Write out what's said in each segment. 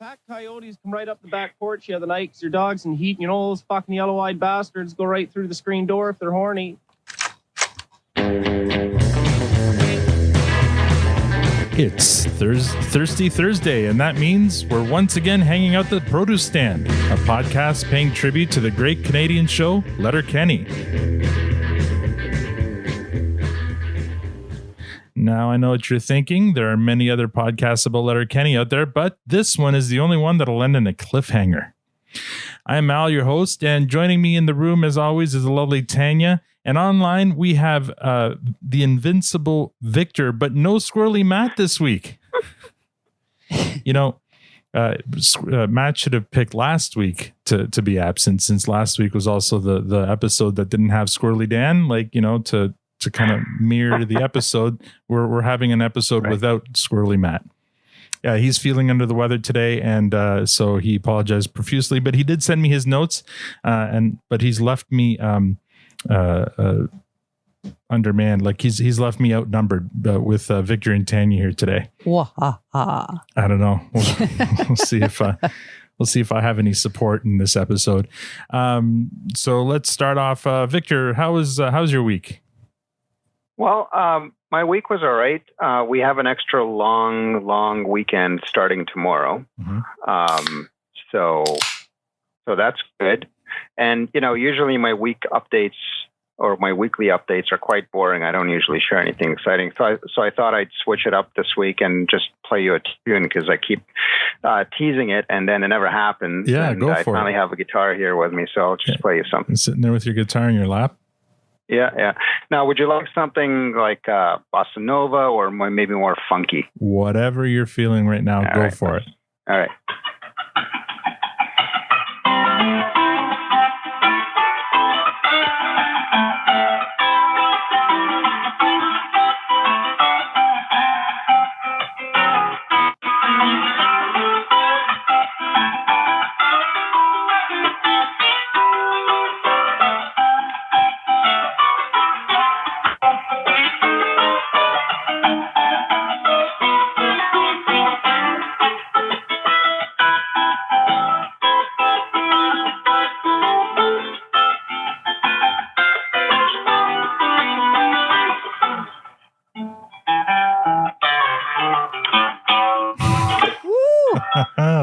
Pack coyotes come right up the back porch the other night because your dog's in heat. And you know those fucking yellow-eyed bastards go right through the screen door if they're horny. It's Thirsty Thursday, and that means we're once again hanging out the produce stand, a podcast paying tribute to the great Canadian show, Letterkenny. Now, I know what you're thinking. There are many other podcasts about Letterkenny out there, but this one is the only one that'll end in a cliffhanger. I'm Al, your host, and joining me in the room, as always, is the lovely Tanya. And online, we have the invincible Victor, but no Squirrelly Matt this week. Matt should have picked last week to be absent, since last week was also the episode that didn't have Squirrelly Dan, to kind of mirror the episode. We're having an episode without Squirrely Matt. Yeah, he's feeling under the weather today, and so he apologized profusely. But he did send me his notes, but he's left me undermanned. Like he's left me outnumbered with Victor and Tanya here today. I don't know. We'll see if I have any support in this episode. So let's start off. Victor, how's your week? Well, my week was all right. We have an extra long weekend starting tomorrow. Mm-hmm. So that's good. And, usually my week updates or my weekly updates are quite boring. I don't usually share anything exciting. So I thought I'd switch it up this week and just play you a tune, because I keep teasing it and then it never happens. Yeah, and go for it. I finally have a guitar here with me, so I'll just play you something. Sitting there with your guitar in your lap? Yeah. Now, would you like something like bossa nova or maybe more funky? Whatever you're feeling right now, go for it. All right.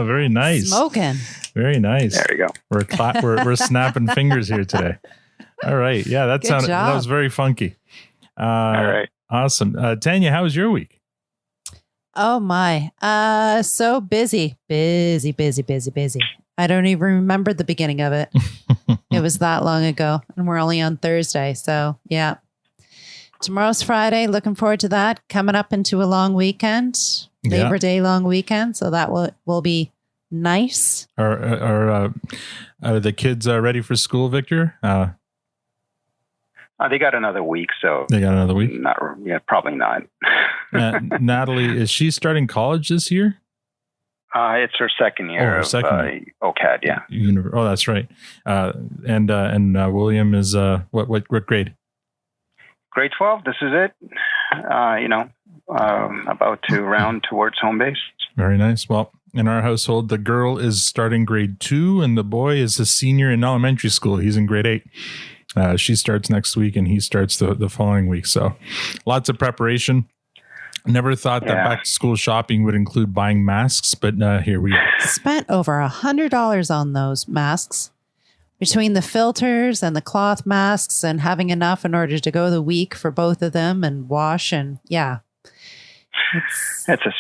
Very nice. Smoking. Very nice. There you go. We're snapping fingers here today. All right. Yeah, that was very funky. All right. Awesome. Tanya, how was your week? Oh my. So busy. I don't even remember the beginning of it. It was that long ago, and we're only on Thursday. So yeah. Tomorrow's Friday. Looking forward to that. Coming up into a long weekend. Labor Day long weekend. So that will be nice. Are the kids ready for school, Victor? They got another week, so they got another week. Probably not. Natalie, is she starting college this year? It's her second year of OCAD. Yeah. Oh, that's right. And William is what grade? Grade 12. This is it. About to round towards home base. Very nice. Well, in our household, the girl is starting grade 2 and the boy is a senior in elementary school. He's in grade 8. She starts next week and he starts the following week. So lots of preparation. Never thought that back to school shopping would include buying masks, but here we are. Spent over $100 on those masks. Between the filters and the cloth masks and having enough in order to go the week for both of them and wash, and it's a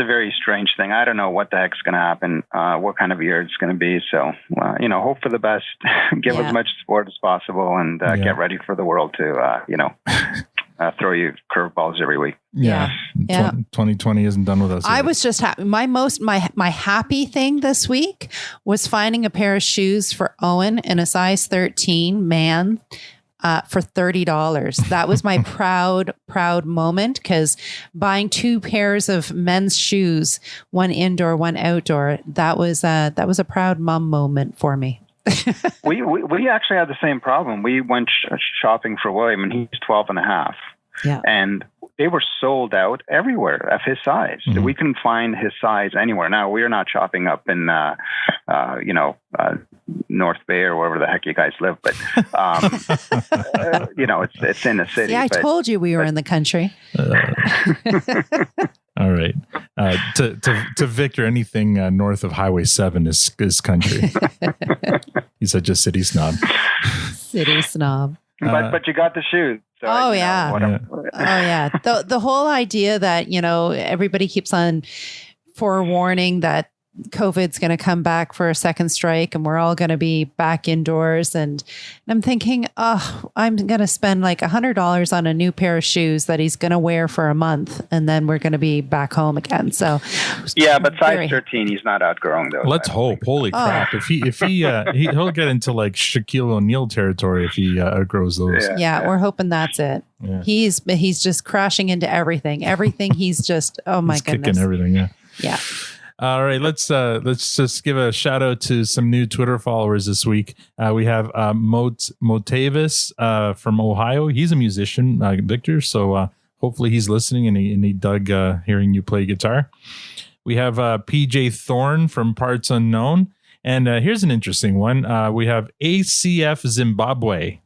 very strange thing. I don't know what the heck's going to happen, what kind of year it's going to be. So, hope for the best, give as much support as possible, and get ready for the world to, throw you curveballs every week. Yeah. 2020 isn't done with us. I was just happy. My happy thing this week was finding a pair of shoes for Owen in a size 13 man for $30. That was my proud moment, because buying 2 pairs of men's shoes, one indoor, one outdoor, that was a proud mom moment for me. we actually had the same problem. We went shopping for William, and he's 12 and a half. Yeah. And they were sold out everywhere of his size. Mm-hmm. We couldn't find his size anywhere. Now, we're not shopping up in, North Bay or wherever the heck you guys live, but, it's in the city. Yeah, I told you we were in the country. All right. To Victor, anything north of Highway 7 is country. He's such a city snob. City snob. But you got the shoes. So oh yeah. The whole idea that, everybody keeps on forewarning that COVID's going to come back for a second strike and we're all going to be back indoors. And I'm thinking, I'm going to spend like $100 on a new pair of shoes that he's going to wear for a month. And then we're going to be back home again. So yeah, but size 13, he's not outgrowing those. Let's hope. Holy crap. If he'll get into like Shaquille O'Neal territory if he outgrows those. Yeah, we're hoping that's it. Yeah. He's just crashing into everything. He's just, oh my goodness. Kicking everything. Yeah. Yeah. All right, let's just give a shout out to some new Twitter followers this week. We have Motavis from Ohio. He's a musician, Victor. So hopefully he's listening and he dug hearing you play guitar. We have PJ Thorne from Parts Unknown, and here's an interesting one. We have ACF Zimbabwe.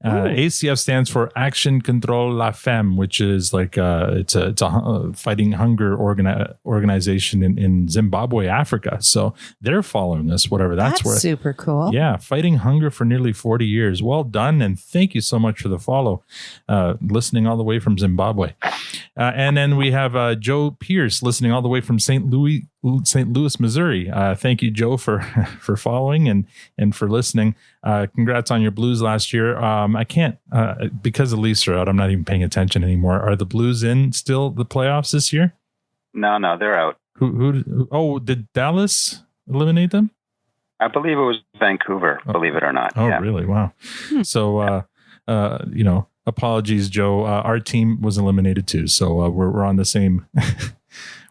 ACF stands for Action Control La Femme, which is like it's a fighting hunger organization in Zimbabwe, Africa. So they're following us, whatever that's worth. Super cool. Yeah, fighting hunger for nearly 40 years. Well done, and thank you so much for the follow. Listening all the way from Zimbabwe, and then we have Joe Pierce listening all the way from St. Louis, Missouri. Thank you, Joe, for following and for listening. Congrats on your Blues last year. I can't because the Leafs are out. I'm not even paying attention anymore. Are the Blues in still the playoffs this year? No, they're out. Who? Oh, did Dallas eliminate them? I believe it was Vancouver. Believe it or not. Oh, really? Wow. So, apologies, Joe. Our team was eliminated too. So we're on the same.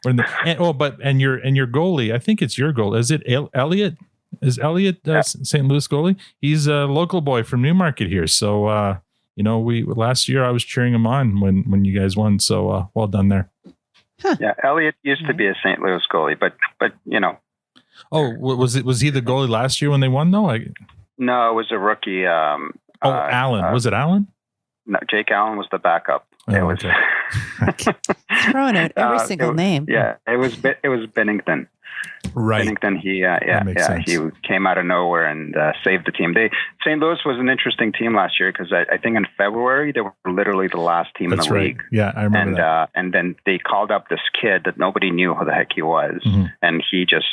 We're in the, and your goalie. I think it's your goal. Is it Elliot? Is Elliot St. Louis goalie? He's a local boy from Newmarket here. So, we last year I was cheering him on when you guys won. So well done there. Huh. Yeah, Elliot used to be a St. Louis goalie, but. Oh, was he the goalie last year when they won though? No, it was a rookie. Allan. Was it Allan? No, Jake Allan was the backup. Oh, it was throwing out every single name. Yeah, it was Bennington. Right. Bennington, he came out of nowhere and saved the team. St. Louis was an interesting team last year because I think in February they were literally the last team in the league. Yeah, I remember that. And then they called up this kid that nobody knew who the heck he was, and he just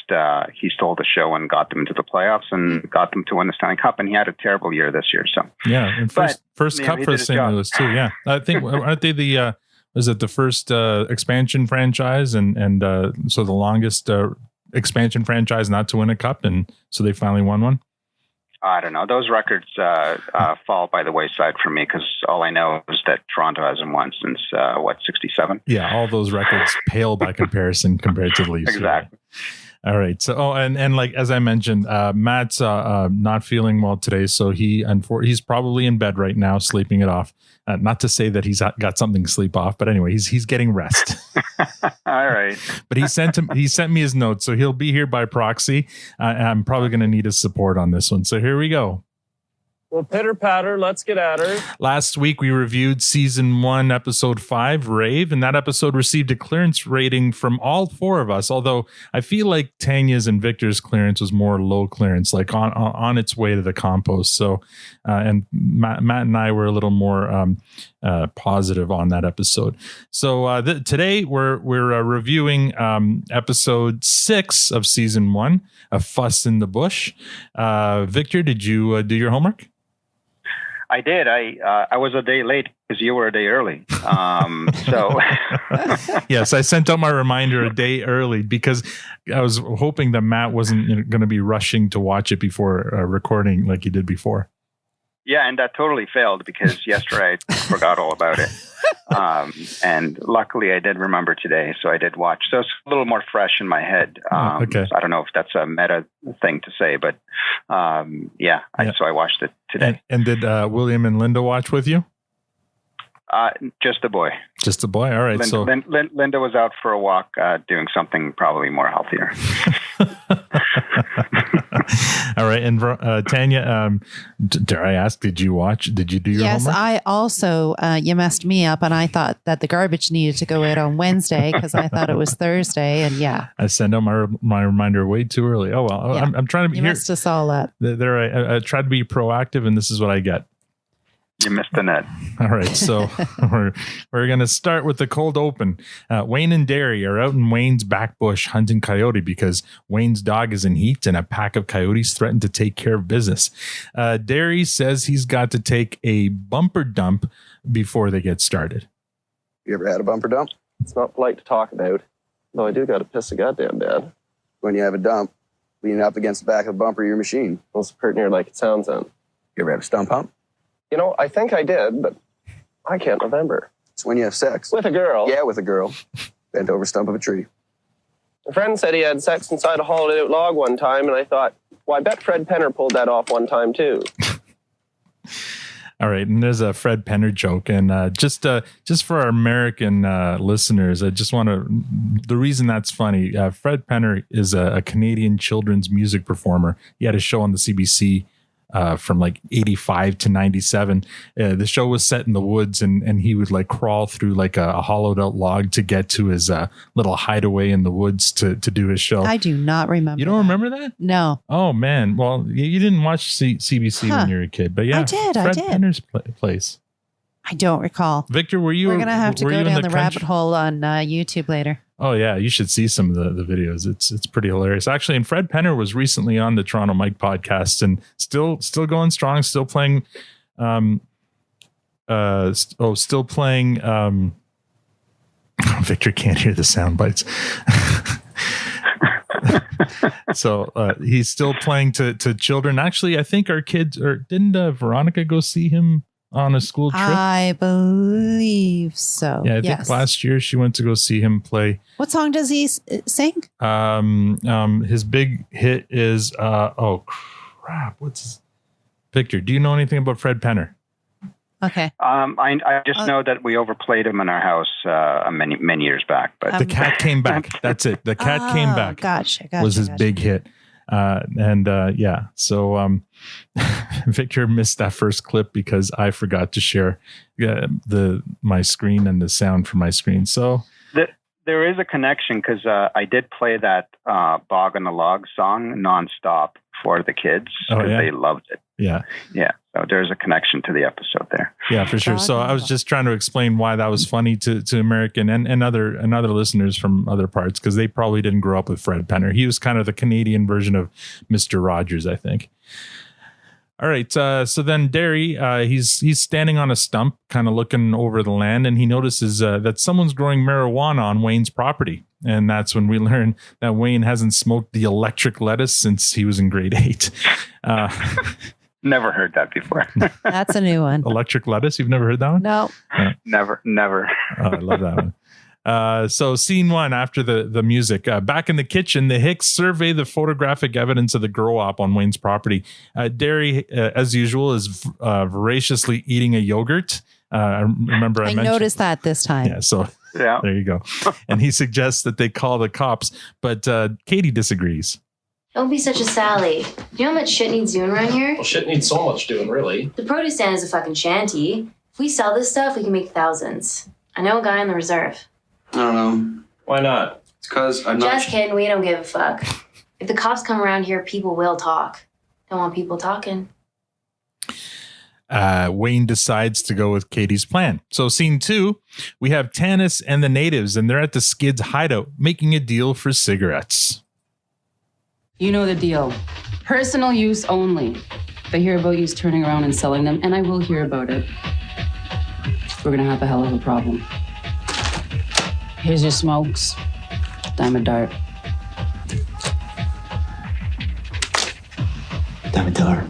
he stole the show and got them into the playoffs and got them to win the Stanley Cup. And he had a terrible year this year. So yeah, and first cup for St. Louis too. Yeah, I think aren't they the was it the first expansion franchise and so the longest expansion franchise not to win a cup, and so they finally won one? I don't know. Those records fall by the wayside for me because all I know is that Toronto hasn't won since 67. Yeah, all those records pale by comparison compared to the Leafs. Exactly. All right. So, and like as I mentioned, Matt's not feeling well today, so he's probably in bed right now, sleeping it off. Not to say that he's got something to sleep off, but anyway, he's getting rest. All right. But he sent me his notes, so he'll be here by proxy. I'm probably going to need his support on this one. So here we go. Well, pitter patter, let's get at her. Last week, we reviewed season 1, episode 5, Rave, and that episode received a clearance rating from all 4 of us. Although I feel like Tanya's and Victor's clearance was more low clearance, like on its way to the compost. So, and Matt and I were a little more positive on that episode. So today we're reviewing episode 6 of season 1, A Fuss in the Bush. Victor, did you do your homework? I did. I was a day late because you were a day early. So yes, I sent out my reminder a day early because I was hoping that Matt wasn't going to be rushing to watch it before recording like he did before. Yeah, and that totally failed because yesterday I forgot all about it. And luckily I did remember today, so I did watch. So it's a little more fresh in my head. Okay. So I don't know if that's a meta thing to say, but so I watched it today. And did William and Linda watch with you? Just a boy. Just a boy. All right. Linda was out for a walk, doing something probably more healthier. All right. And Tanya, dare I ask, did you do your Yes, homework? I also, you messed me up and I thought that the garbage needed to go out on Wednesday because I thought it was Thursday. And yeah. I sent out my reminder way too early. Oh, well, Yeah. I'm trying to be You here. messed us all up. I tried to be proactive and this is what I get. You missed the net. All right, so we're going to start with the cold open. Wayne and Derry are out in Wayne's back bush hunting coyote because Wayne's dog is in heat and a pack of coyotes threaten to take care of business. Derry says he's got to take a bumper dump before they get started. You ever had a bumper dump? It's not polite to talk about. No, I do got to piss a goddamn dad. When you have a dump, leaning up against the back of the bumper of your machine. Well, it's pretty near like it sounds then. You ever have a stump hump? You know, I think I did, but I can't remember. It's when you have sex. With a girl. Yeah, with a girl. Bent over a stump of a tree. A friend said he had sex inside a hollowed out log one time, and I thought, well, I bet Fred Penner pulled that off one time too. All right, and there's a Fred Penner joke, and just for our American listeners, I just want to. The reason that's funny, Fred Penner is a Canadian children's music performer. He had a show on the CBC from like 85 to 97. The show was set in the woods, and he would like crawl through like a hollowed out log to get to his little hideaway in the woods to do his show. I do not remember. You don't remember that? No. Oh man. Well, you didn't watch CBC when you were a kid, but yeah, I did. Fred Penner's place. I don't recall. Victor, were you? We're gonna have to go down the rabbit country? hole on YouTube later. Oh yeah, you should see some of the videos. It's pretty hilarious. Actually, and Fred Penner was recently on the Toronto Mike podcast and still going strong, still playing still playing Victor can't hear the sound bites. So he's still playing to children. Actually, I think our kids didn't Veronica go see him on a school trip? I believe so. Yeah, I think last year she went to go see him play. What song does he sing? His big hit is oh crap, Victor, do you know anything about Fred Penner? Okay. I just know that we overplayed him in our house many years back. But the cat came back. That's it. The cat came back. Gotcha. Was his big hit. So Victor missed that first clip because I forgot to share my screen and the sound from my screen. So there is a connection because I did play that Bog on the Log song nonstop for the kids because they loved it. Yeah. So there's a connection to the episode there. Yeah, for sure. So I was just trying to explain why that was funny to American and other listeners from other parts because they probably didn't grow up with Fred Penner. He was kind of the Canadian version of Mr. Rogers, I think. All right. So then Derry, he's standing on a stump, kind of looking over the land, and he notices that someone's growing marijuana on Wayne's property. And that's when we learn that Wayne hasn't smoked the electric lettuce since he was in grade 8. Never heard that before. That's a new one. Electric lettuce? You've never heard that one? No. Never. Oh, I love that one. So scene 1 after the music, back in the kitchen, the Hicks survey the photographic evidence of the grow op on Wayne's property. Derry, as usual, is voraciously eating a yogurt. I noticed that this time. Yeah. So there you go. And he suggests that they call the cops, but Katie disagrees. Don't be such a Sally. Do you know how much shit needs doing around here? Well, shit needs so much doing, really. The produce stand is a fucking shanty. If we sell this stuff, we can make thousands. I know a guy in the reserve. I don't know. Why not? It's because I'm not... Just kidding, we don't give a fuck. If the cops come around here, people will talk. Don't want people talking. Wayne decides to go with Katie's plan. So scene 2, we have Tanis and the natives, and they're at the Skids hideout making a deal for cigarettes. You know the deal. Personal use only. If I hear about you turning around and selling them, and I will hear about it, we're gonna have a hell of a problem. Here's your smokes. Diamond dart. Diamond dart.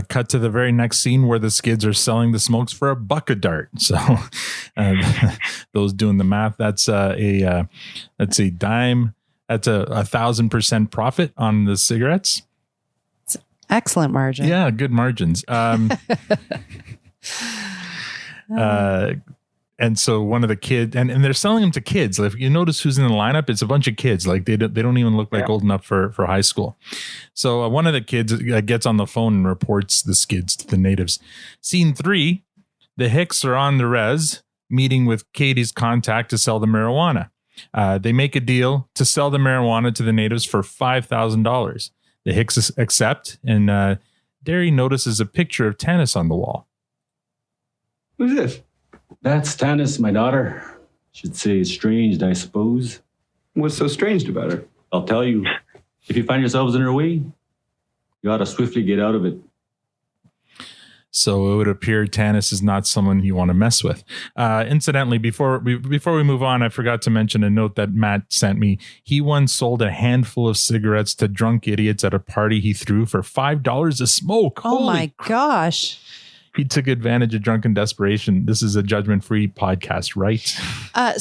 Cut to the very next scene where the Skids are selling the smokes for $1 a dart. So those doing the math, that's a dime. That's a 1,000% profit on the cigarettes. It's excellent margin. Yeah, good margins. And so one of the kids, and they're selling them to kids. Like, if you notice who's in the lineup, it's a bunch of kids. Like they don't even look like old enough for high school. So one of the kids gets on the phone and reports the Skids to the natives. Scene 3, the Hicks are on the res meeting with Katie's contact to sell the marijuana. They make a deal to sell the marijuana to the natives for $5,000. The Hicks accept, and Derry notices a picture of Tanis on the wall. Who's this? That's Tanis, my daughter. Should say estranged, I suppose. What's so strange about her? I'll tell you. If you find yourselves in her way, you ought to swiftly get out of it. So it would appear Tanis is not someone you want to mess with. Incidentally, before we move on, I forgot to mention a note that Matt sent me. He once sold a handful of cigarettes to drunk idiots at a party he threw for $5 a smoke. Oh my gosh. He took advantage of drunken desperation. This is a judgment-free podcast, right?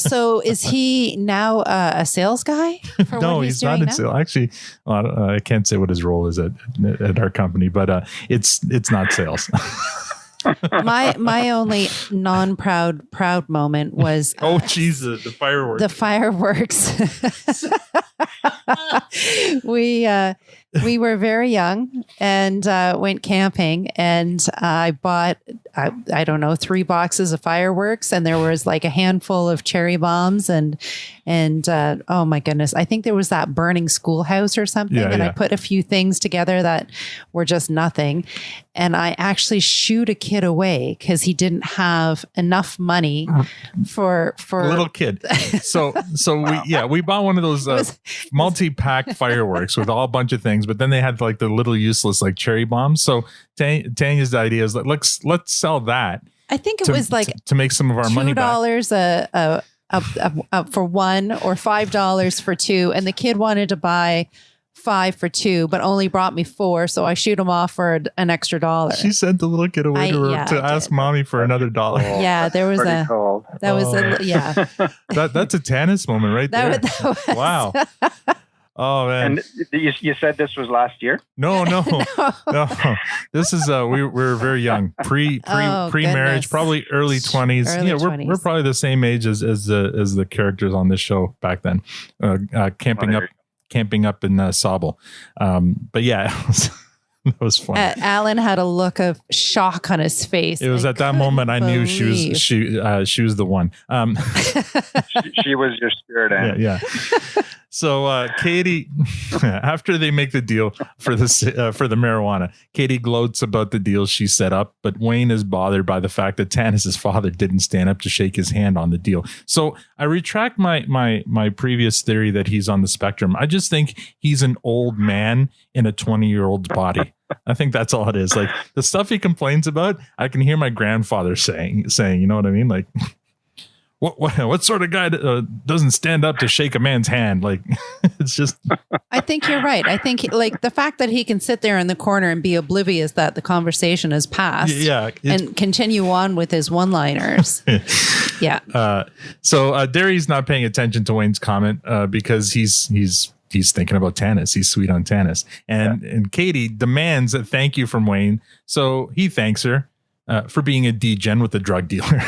So is he now a sales guy? For No, what he's not in sales. Actually, I can't say what his role is at our company, but it's not sales. My only proud moment was Jesus, the fireworks. The fireworks. We were very young and went camping, and I bought I don't know 3 boxes of fireworks, and there was like a handful of cherry bombs and oh my goodness, I think there was that burning schoolhouse or something, I put a few things together that were just nothing, and I actually shooed a kid away because he didn't have enough money for a little kid. So we bought one of those multi-pack fireworks with a bunch of things, but then they had like the little useless like cherry bombs. So Tanya's idea is like let's sell that. I think it was like to make some of our money back. $2 for one or $5 for two, and the kid wanted to buy 5 for 2, but only brought me 4, so I shoot him off for an extra $1. She sent the little kid away to ask mommy for another $1. Yeah, there was that's a Tanis moment right there. That was. Wow. Oh man! And you said this was last year? No. This is we were very young, pre-marriage, probably early 20s. We're probably the same age as the characters on this show back then. Camping up in Sauble. But yeah, that was fun. Allan had a look of shock on his face. It was at that moment I knew she was the one. She was your spirit animal. Yeah. So Katie, after they make the deal for the marijuana, Katie gloats about the deal she set up, but Wayne is bothered by the fact that Tanis's father didn't stand up to shake his hand on the deal. So I retract my previous theory that he's on the spectrum. I just think he's an old man in a 20-year-old's body. I think that's all it is. Like the stuff he complains about, I can hear my grandfather saying, you know what I mean? Like, what sort of guy doesn't stand up to shake a man's hand? Like, it's just. I think you're right. I think like the fact that he can sit there in the corner and be oblivious that the conversation has passed, and continue on with his one-liners. Yeah. So Derry's not paying attention to Wayne's comment because he's thinking about Tanis. He's sweet on Tanis, and Katie demands a thank you from Wayne. So he thanks her. For being a degen with a drug dealer.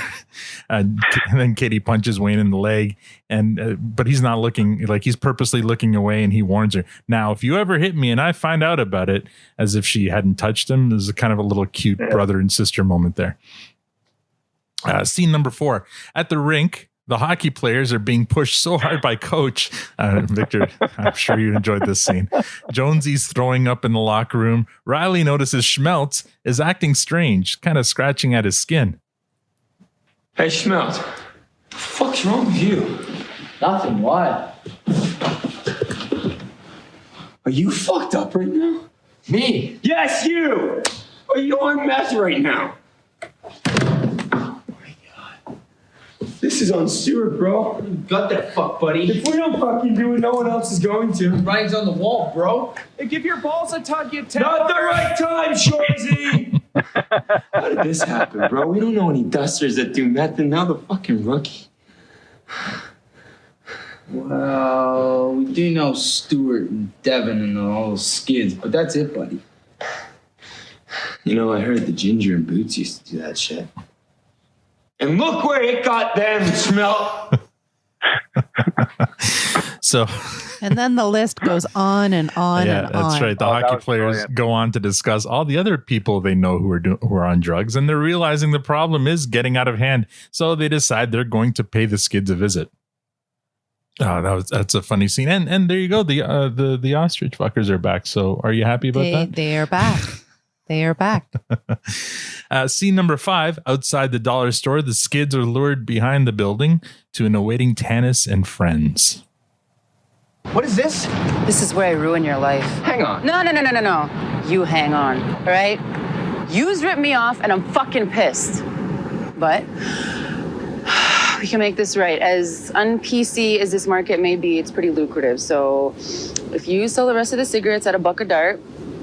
And then Katie punches Wayne in the leg, but he's not looking, like he's purposely looking away, and he warns her, now, if you ever hit me and I find out about it, as if she hadn't touched him. There's a kind of a little cute brother and sister moment there. Scene number 4. At the rink, the hockey players are being pushed so hard by coach. Victor, I'm sure you enjoyed this scene. Jonesy's throwing up in the locker room. Riley notices Schmeltz is acting strange, kind of scratching at his skin. Hey, Schmeltz, what the fuck's wrong with you? Nothing, why? Are you fucked up right now? Me? Yes, you! Are you on meth right now? This is on Stuart, bro. Got that fuck, buddy. If we don't fucking do it, no one else is going to. Writing's on the wall, bro. Hey, give your balls a tug, you tell. Not the right time, Shorzy! How did this happen, bro? We don't know any dusters that do meth, and now the fucking rookie. Well, we do know Stuart and Devin and all those skids, but that's it, buddy. You know, I heard the Ginger and Boots used to do that shit. And look where it got them, smell. So, and then the list goes on and on yeah, and on. that's right. The hockey players brilliant. go on to discuss all the other people they know who are on drugs, and they're realizing the problem is getting out of hand. So they decide they're going to pay the Skids a visit. Oh, that's a funny scene. And there you go. The ostrich fuckers are back. So are you happy about that? They are back. They are back. Scene number 5, outside the dollar store, the Skids are lured behind the building to an awaiting Tanis and friends. What is this? This is where I ruin your life. Hang on. No. You hang on, all right? You's ripped me off, and I'm fucking pissed. But we can make this right. As un-PC as this market may be, it's pretty lucrative. So if you sell the rest of the cigarettes at $1 a dart,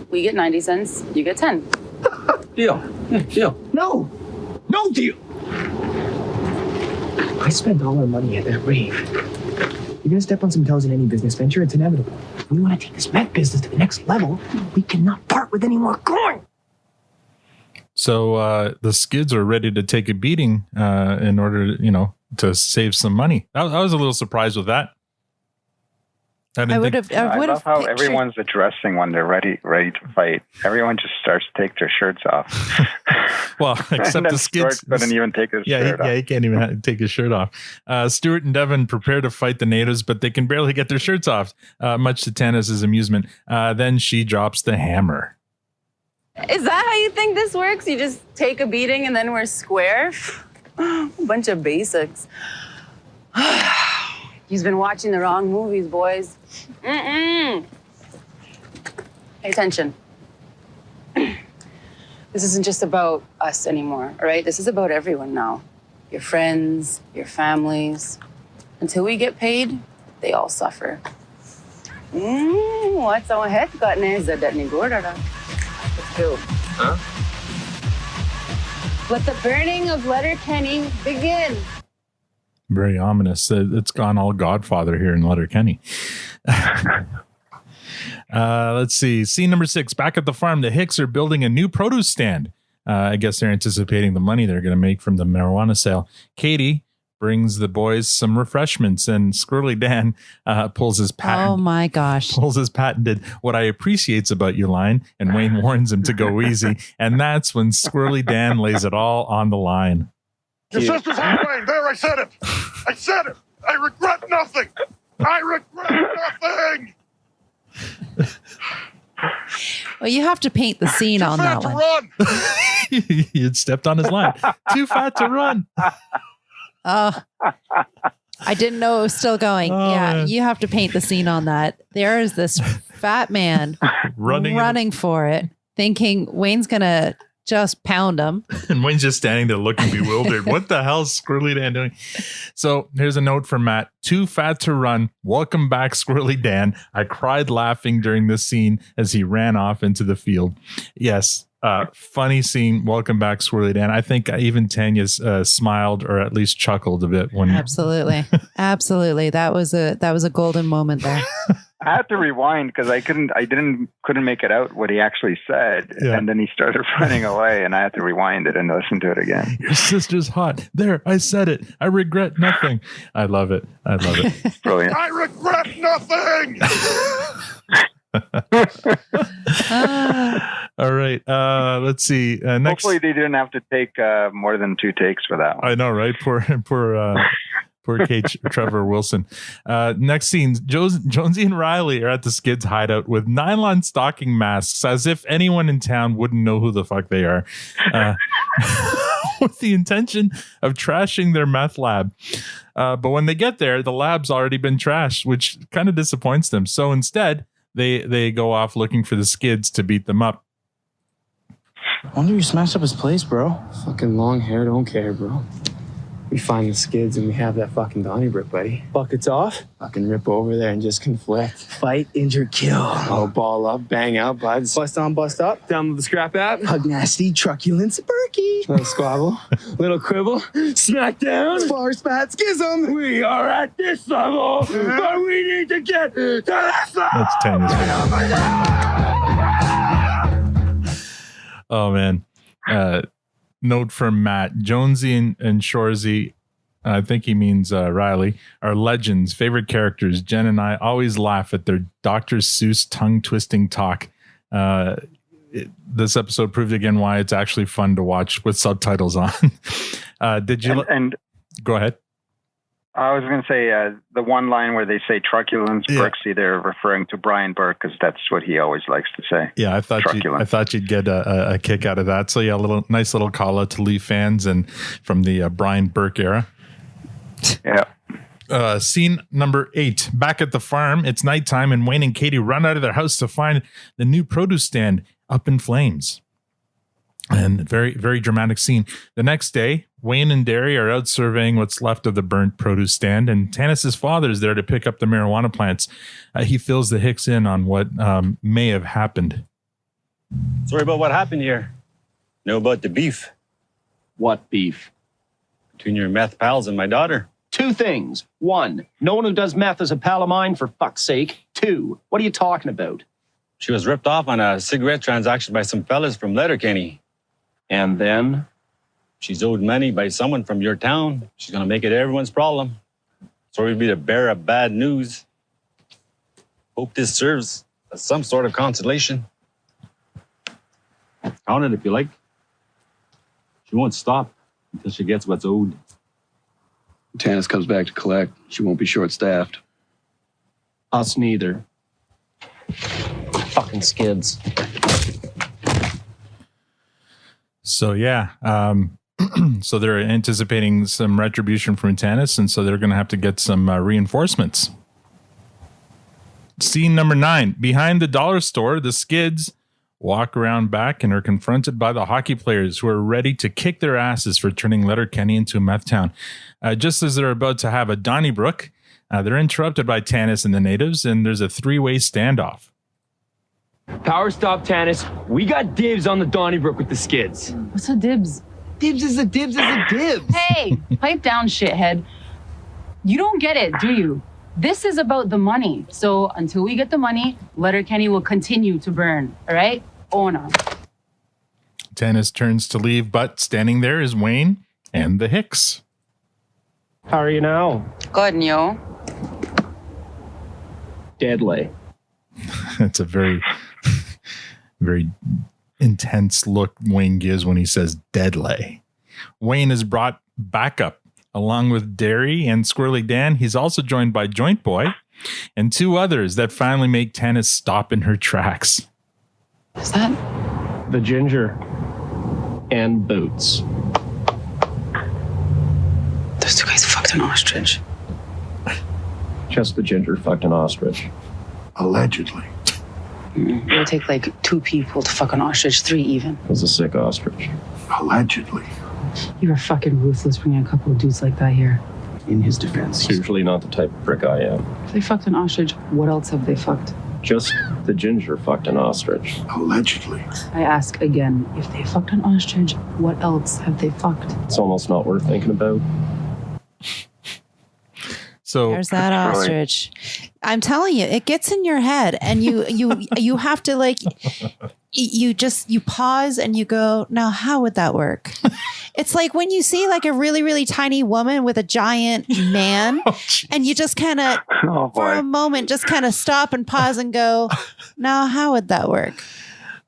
we get 90 cents, you get 10. Deal. Deal. No deal. I spent all our money at that rave. You're gonna step on some toes in any business venture, it's inevitable. If we want to take this meth business to the next level, we cannot part with any more coin. So the Skids are ready to take a beating in order, to save some money. I was a little surprised with that. I love how everyone's addressing when they're ready to fight. Everyone just starts to take their shirts off. Well, except the Skids couldn't even take his shirt off. Yeah, he can't even take his shirt off. Stuart and Devin prepare to fight the natives, but they can barely get their shirts off, much to Tanis' amusement. Then she drops the hammer. Is that how you think this works? You just take a beating and then we're square? A bunch of basics. You've been watching the wrong movies, boys. Pay attention. This isn't just about us anymore, all right? This is about everyone now. Your friends, your families. Until we get paid, they all suffer. What's on head got neza that ni gorda. Let's go. Huh? Let the burning of Letterkenny begin. Very ominous. It's gone all Godfather here in Letterkenny. Let's see. Scene number 6. Back at the farm, the Hicks are building a new produce stand. I guess they're anticipating the money they're going to make from the marijuana sale. Katie brings the boys some refreshments, and Squirrelly Dan pulls his patent. Oh my gosh. Pulls his patented "what I appreciates about you" line, and Wayne warns him to go easy. And that's when Squirrelly Dan lays it all on the line. Your sister's highway. There, I said it. I regret nothing. Well, you have to paint the scene on that one. Run. You'd stepped on his line. Too fat to run. I didn't know it was still going. Man. You have to paint the scene on that. There is this fat man running for it, thinking Wayne's gonna just pound him. And Wayne's just standing there looking bewildered. What the hell's Squirrelly Dan doing? So here's a note from Matt. Too fat to run. Welcome back, Squirrelly Dan. I cried laughing during this scene as he ran off into the field. Yes. Funny scene. Welcome back, Squirrelly Dan. I think even Tanya smiled or at least chuckled a bit when. Absolutely. That was a golden moment there. I had to rewind because I couldn't make it out what he actually said, and then he started running away, and I had to rewind it and listen to it again. Your sister's hot. There, I said it. I regret nothing. I love it. Brilliant. I regret nothing. All right. Let's see. Next. Hopefully, they didn't have to take more than 2 takes for that one. I know, right? Poor Kate Trevor Wilson. Next scene, Jonesy and Riley are at the Skids hideout with nylon stocking masks, as if anyone in town wouldn't know who the fuck they are, with the intention of trashing their meth lab. But when they get there, the lab's already been trashed, which kind of disappoints them. So instead, they go off looking for the Skids to beat them up. Wonder you smashed up his place, bro. Fucking long hair, don't care, bro. We find the Skids and we have that fucking Donnybrook, buddy. Buckets off. Fucking rip over there and just conflict. Fight, injure, kill. Oh, ball up, bang out, buds. Bust on, bust up. Download the scrap app. Hug nasty, truculent, sparky. Little squabble, little quibble. Smackdown. Spar, spat, schism. We are at this level, but we need to get to this level. That's Tanya's favorite. Oh, man. note from Matt. Jonesy and Shorzy, I think he means Riley, are legends, favorite characters. Jen and I always laugh at their Dr. Seuss tongue-twisting talk. This episode proved again why it's actually fun to watch with subtitles on. Did you... And go ahead. I was going to say the one line where they say truculence, Brooksy, they're referring to Brian Burke because that's what he always likes to say. Yeah, I thought you'd get a kick out of that. So yeah, nice little call out to Leaf fans and from the Brian Burke era. Yeah. Scene number 8. Back at the farm, it's nighttime, and Wayne and Katie run out of their house to find the new produce stand up in flames. And very, very dramatic scene. The next day, Wayne and Derry are out surveying what's left of the burnt produce stand, and Tanis' father is there to pick up the marijuana plants. He fills the Hicks in on what may have happened. Sorry about what happened here. Know about the beef. What beef? Between your meth pals and my daughter. 2 things. 1, no one who does meth is a pal of mine, for fuck's sake. 2, what are you talking about? She was ripped off on a cigarette transaction by some fellas from Letterkenny. And then? She's owed money by someone from your town. She's going to make it everyone's problem. Sorry to be the bearer of bad news. Hope this serves as some sort of consolation. Count it if you like. She won't stop until she gets what's owed. When Tanis comes back to collect, she won't be short-staffed. Us neither. Fucking skids. So yeah, so they're anticipating some retribution from Tanis, and so they're going to have to get some reinforcements. Scene number 9. Behind the dollar store, the Skids walk around back and are confronted by the hockey players who are ready to kick their asses for turning Letterkenny into a meth town. Just as they're about to have a Donnybrook, they're interrupted by Tanis and the natives, and there's a 3-way standoff. Power stop, Tanis. We got dibs on the Donnybrook with the Skids. What's a dibs? Dibs is a dibs is a dibs. Hey, pipe down, shithead. You don't get it, do you? This is about the money. So until we get the money, Letterkenny will continue to burn. All right? Ona. Tanis turns to leave, but standing there is Wayne and the Hicks. How are you now? Good, and you? Deadly. It's a very, very intense look Wayne gives when he says deadly. Wayne is brought back up along with Derry and Squirrelly Dan. He's also joined by Joint Boy and 2 others that finally make Tanis stop in her tracks. Is that? The Ginger and Boots. Those 2 guys fucked an ostrich. Just the Ginger fucked an ostrich. Allegedly. It would take like 2 people to fuck an ostrich, 3 even. It was a sick ostrich. Allegedly. You were fucking ruthless bringing a couple of dudes like that here. In his defense, Usually not the type of prick I am. If they fucked an ostrich, what else have they fucked? Just the Ginger fucked an ostrich. Allegedly. I ask again, if they fucked an ostrich, what else have they fucked? It's almost not worth thinking about. So there's that ostrich. I'm telling you, it gets in your head, and you have to like, you pause and you go, now how would that work? It's like when you see like a really, really tiny woman with a giant man, and you just kind of, for a moment, just kind of stop and pause and go, now how would that work?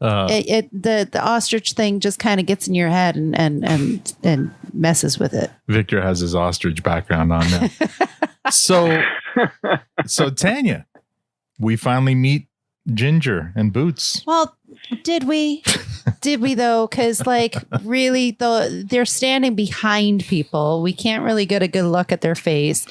The ostrich thing just kind of gets in your head and messes with it. Victor has his ostrich background on now. So Tanya, we finally meet Ginger and Boots. Well, did we? Did we though? Because like really, they're standing behind people. We can't really get a good look at their face,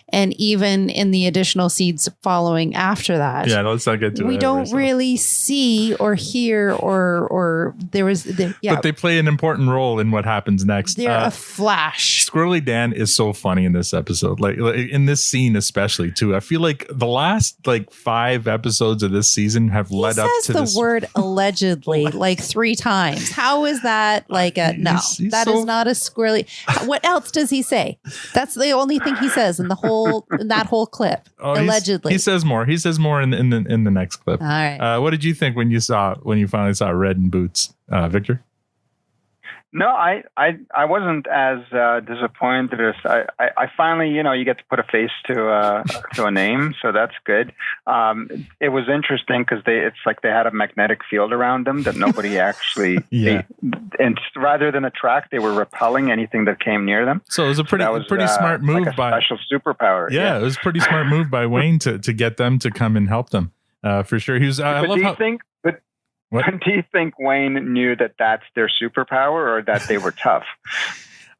and even in the additional scenes following after that, yeah, let's not get to it. We don't really see or hear or there was but they play an important role in what happens next. They're a flash. Squirrelly Dan is so funny in this episode, like in this scene especially too. I feel like the last like 5 episodes of this season have led up to the word allegedly like 3 times. How is that like a no? That is not a squirrely. What else does he say? That's the only thing he says in that whole clip. Allegedly, he says more. He says more in the next clip. All right. What did you think when you finally saw Red and Boots, Victor? No, I wasn't as disappointed as I finally, you get to put a face to a name, so that's good. It was interesting because it's like they had a magnetic field around them that nobody actually, and rather than attract, they were repelling anything that came near them. So it was a pretty smart move like a by special superpower. Yeah, it was a pretty smart move by Wayne to get them to come and help them. For sure, he was. Do you think Wayne knew that that's their superpower or that they were tough?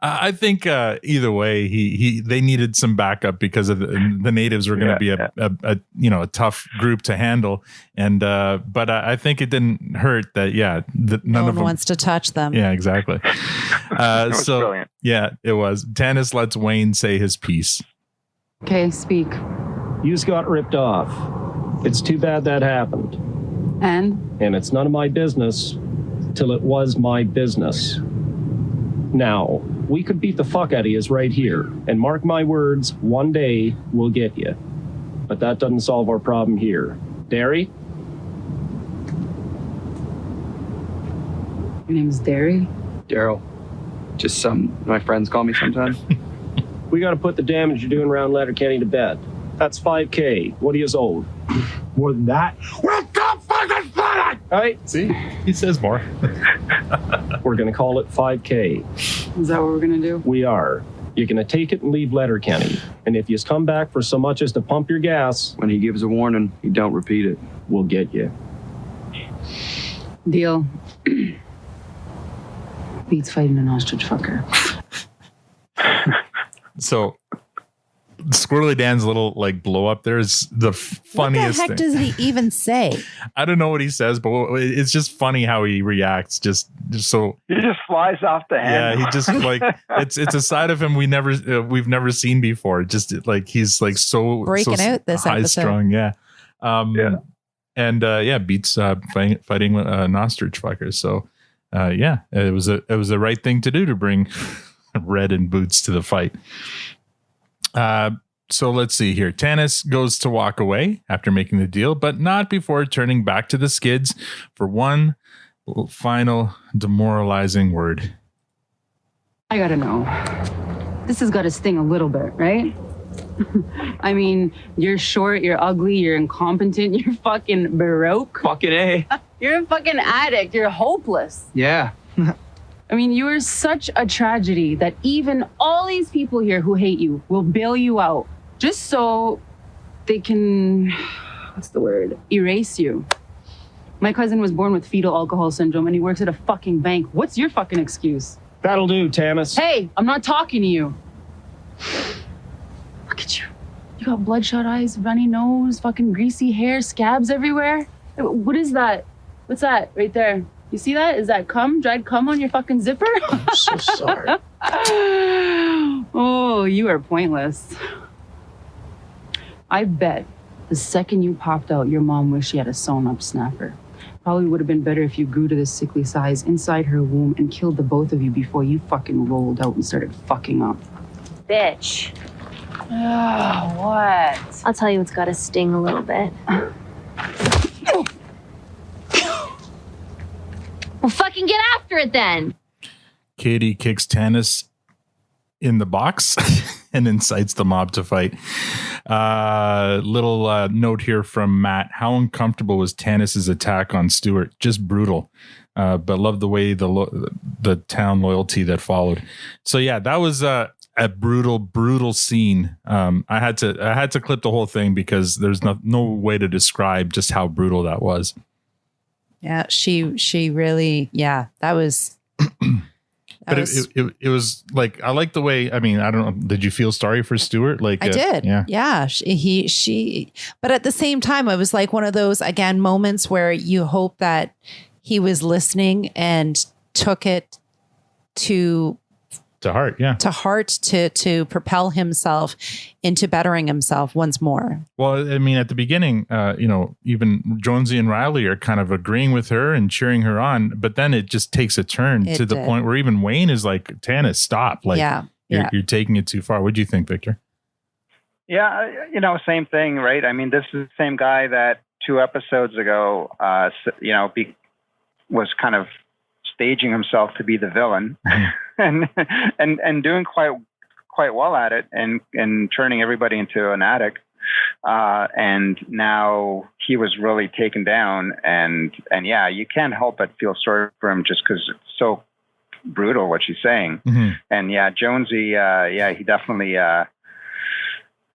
I think either way, they needed some backup because of the natives were going to be a tough group to handle, and but I think it didn't hurt that none of them wants to touch them. Yeah, exactly. So brilliant. Yeah, it was. Tanis lets Wayne say his piece. Okay, speak. You just got ripped off. It's too bad that happened. And it's none of my business till it was my business. Now, we could beat the fuck out of you right here, and mark my words, one day we'll get you. But that doesn't solve our problem here. Derry? Your name's Derry? Daryl. Just some my friends call me sometimes. We got to put the damage you're doing around Letterkenny to bed. That's $5,000. What are you owed? More than that? We'll come fucking fight it! All right. See, he says more. We're going to call it $5,000. Is that what we're going to do? We are. You're going to take it and leave Letterkenny. And if you come back for so much as to pump your gas, When he gives a warning, he don't repeat it. we'll get you. Deal. Beats fighting an ostrich fucker. So Squirrely Dan's little blow up there is the funniest What the heck does he even say? I don't know what he says, but it's just funny how he reacts. Just so He just flies off the handle. yeah, he just it's a side of him we've never seen before. Just he's so Breaking out this high episode. strung, and beats fighting an ostrich fucker. So it was the right thing to do to bring Red and Boots to the fight. So let's see here. Tanis goes to walk away after making the deal, but not before turning back to the Skids for one final demoralizing word. I gotta know. This has got to sting a little bit, right? I mean, you're short, you're ugly, you're incompetent, you're fucking baroque. Fucking A. You're a fucking addict, you're hopeless. Yeah. I mean, you are such a tragedy that even all these people here who hate you will bail you out just so they can, erase you. My cousin was born with fetal alcohol syndrome and he works at a fucking bank. What's your fucking excuse? That'll do, Tanis. Hey, I'm not talking to you. Look at you. You got bloodshot eyes, runny nose, fucking greasy hair, scabs everywhere. What is that? What's that right there? You see that? Is that cum? Dried cum on your fucking zipper? I'm so sorry. Oh, you are pointless. I bet the second you popped out, your mom wished she had a sewn-up snapper. Probably would have been better if you grew to this sickly size inside her womb and killed the both of you before you fucking rolled out and started fucking up. Bitch. Oh, what? I'll tell you, it's got to sting a little bit. Well, fucking get after it then. Katie kicks Tanis in the box and incites the mob to fight. Little note here from Matt. How uncomfortable was Tanis's attack on Stuart? Just brutal. But love the way the town loyalty that followed. So yeah, that was a brutal scene. I had to clip the whole thing because there's no way to describe just how brutal that was. Yeah, she really, that was. But it was I like the way. I mean, I don't know. Did you feel sorry for Stuart? I did. Yeah. She. But at the same time, it was like one of those moments where you hope that he was listening and took it to heart. Yeah. To heart to propel himself into bettering himself once more. Well, I mean, at the beginning, even Jonesy and Riley are kind of agreeing with her and cheering her on, but then it just takes a turn to the point where even Wayne is like, Tanis, stop. You're taking it too far. What do you think, Victor? Yeah, same thing, right? I mean, this is the same guy that 2 episodes ago, was kind of staging himself to be the villain, and doing quite well at it, and turning everybody into an addict. And now he was really taken down, and yeah, you can't help but feel sorry for him just because it's so brutal what she's saying. And yeah, Jonesy, he definitely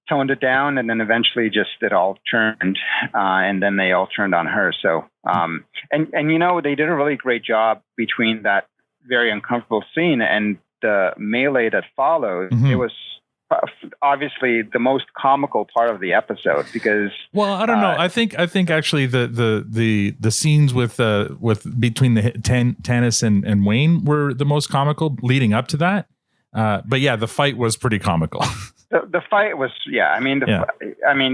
toned it down, and then eventually just it all turned, and then they all turned on her. So and you know, they did a really great job between that very uncomfortable scene and the melee that followed. It was obviously the most comical part of the episode because I don't know. I think actually the scenes with between the Tanis and Wayne were the most comical leading up to that. But yeah, the fight was pretty comical. The fight was, I mean,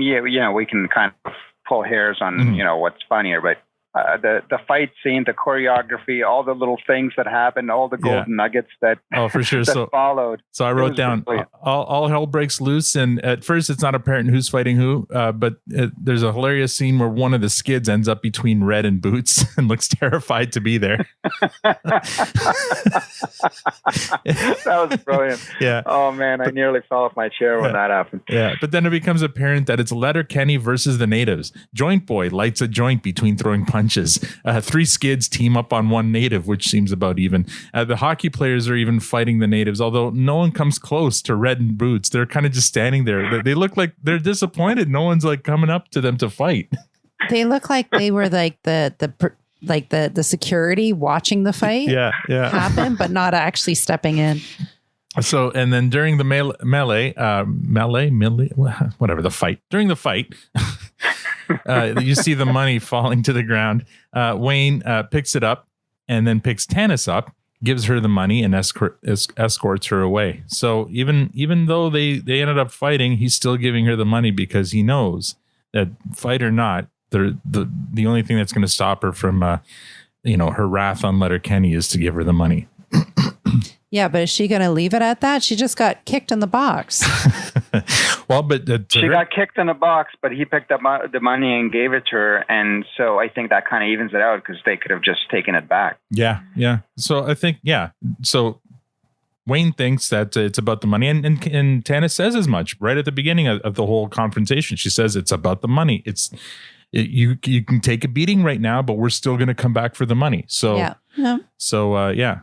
you know, we can kind of pull hairs on you know what's funnier, but the fight scene, the choreography, all the little things that happened, all the golden nuggets that for sure that followed. So I wrote down all hell breaks loose, and at first it's not apparent who's fighting who, but there's a hilarious scene where one of the skids ends up between Red and Boots and looks terrified to be there. That was brilliant. Yeah. Oh man, I nearly fell off my chair when that happened. Yeah, but then it becomes apparent that it's Letterkenny versus the natives. Joint Boy lights a joint between throwing punches. 3 skids team up on one native, which seems about even. The hockey players are even fighting the natives, although no one comes close to Red and Boots. They're kind of just standing there. They look like they're disappointed. No one's like coming up to them to fight. They look like they were like the security watching the fight happen, but not actually stepping in. So, and then during the melee, whatever the fight, during the fight, you see the money falling to the ground. Wayne picks it up and then picks Tanis up, gives her the money, and escorts her away. So even though they ended up fighting, he's still giving her the money because he knows that, fight or not, the only thing that's going to stop her from her wrath on Letterkenny is to give her the money. Yeah, but is she going to leave it at that? She just got kicked in the box. Well, but she got kicked in the box, but he picked up the money and gave it to her, and so I think that kind of evens it out because they could have just taken it back. Yeah. So I think So Wayne thinks that it's about the money, and Tanis says as much right at the beginning of the whole confrontation. She says it's about the money. You can take a beating right now, but we're still going to come back for the money. So Wayne.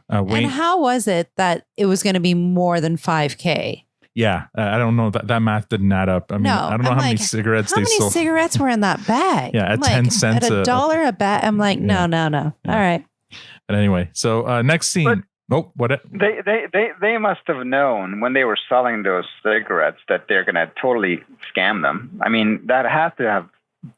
And how was it that it was going to be more than 5K? Yeah, I don't know, that math didn't add up. I mean, I don't know how many cigarettes they sold. How many cigarettes were in that bag? Yeah, at 10 cents. At $1 a bag. I'm like, no. All right. But anyway, so next scene. What? They must have known when they were selling those cigarettes that they're going to totally scam them. I mean, that has to have,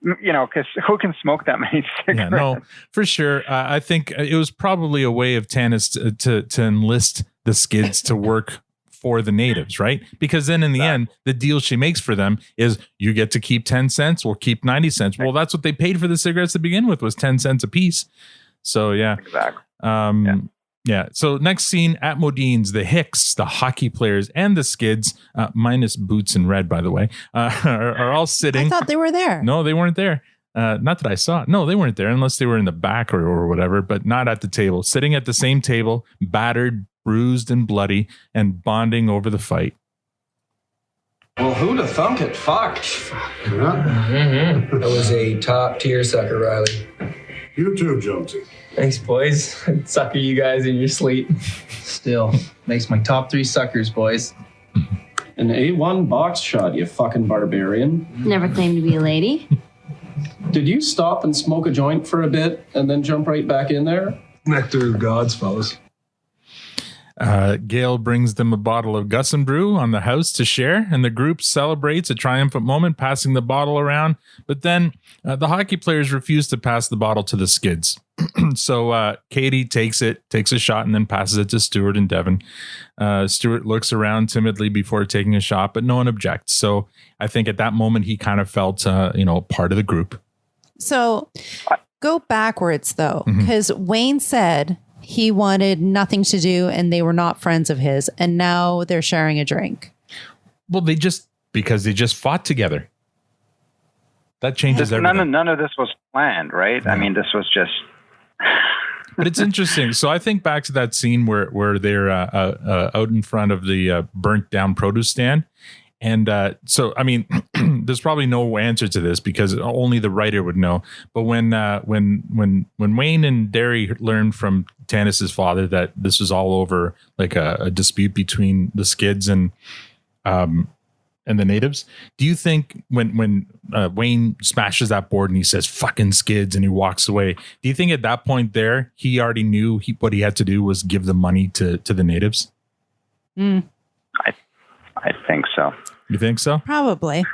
because who can smoke that many cigarettes? Yeah, no, for sure. I think it was probably a way of Tanis to enlist the skids to work for the natives, right? Because then in the end, the deal she makes for them is you get to keep 10 cents, we'll keep 90 cents. Well, that's what they paid for the cigarettes to begin with, was 10 cents a piece. So yeah. Exactly. Yeah. So next scene at Modine's, the Hicks, the hockey players, and the skids, minus Boots and Red, by the way, are all sitting. I thought they were there. No, they weren't there. Not that I saw. No, they weren't there unless they were in the back or whatever, but not at the table. Sitting at the same table, battered, bruised, and bloody, and bonding over the fight. Well, who'd have thunk it? Fuck. That was a top tier sucker, Riley. You too, Jonesy. Thanks, boys. I'd sucker you guys in your sleep. Still, makes my top 3 suckers, boys. An A1 box shot, you fucking barbarian. Never claimed to be a lady. Did you stop and smoke a joint for a bit and then jump right back in there? Nectar of God's fellas. Gail brings them a bottle of Gus and Brew on the house to share, and the group celebrates a triumphant moment, passing the bottle around. But then the hockey players refuse to pass the bottle to the skids. So Katie takes a shot and then passes it to Stuart and Devin. Stuart looks around timidly before taking a shot, but no one objects. So I think at that moment he kind of felt, part of the group. So go backwards though, because Wayne said he wanted nothing to do and they were not friends of his, and now they're sharing a drink. Well, because they just fought together. That changes everything. None of this was planned, right? I mean, this was just But it's interesting. So I think back to that scene where they're out in front of the burnt down produce stand. And so, I mean, there's probably no answer to this because only the writer would know. But when Wayne and Derry learned from Tanis's father that this was all over like a dispute between the Skids and the natives, do you think when Wayne smashes that board and he says "fucking Skids" and he walks away, do you think at that point there he already knew what he had to do was give the money to the natives? I think so. You think so? Probably.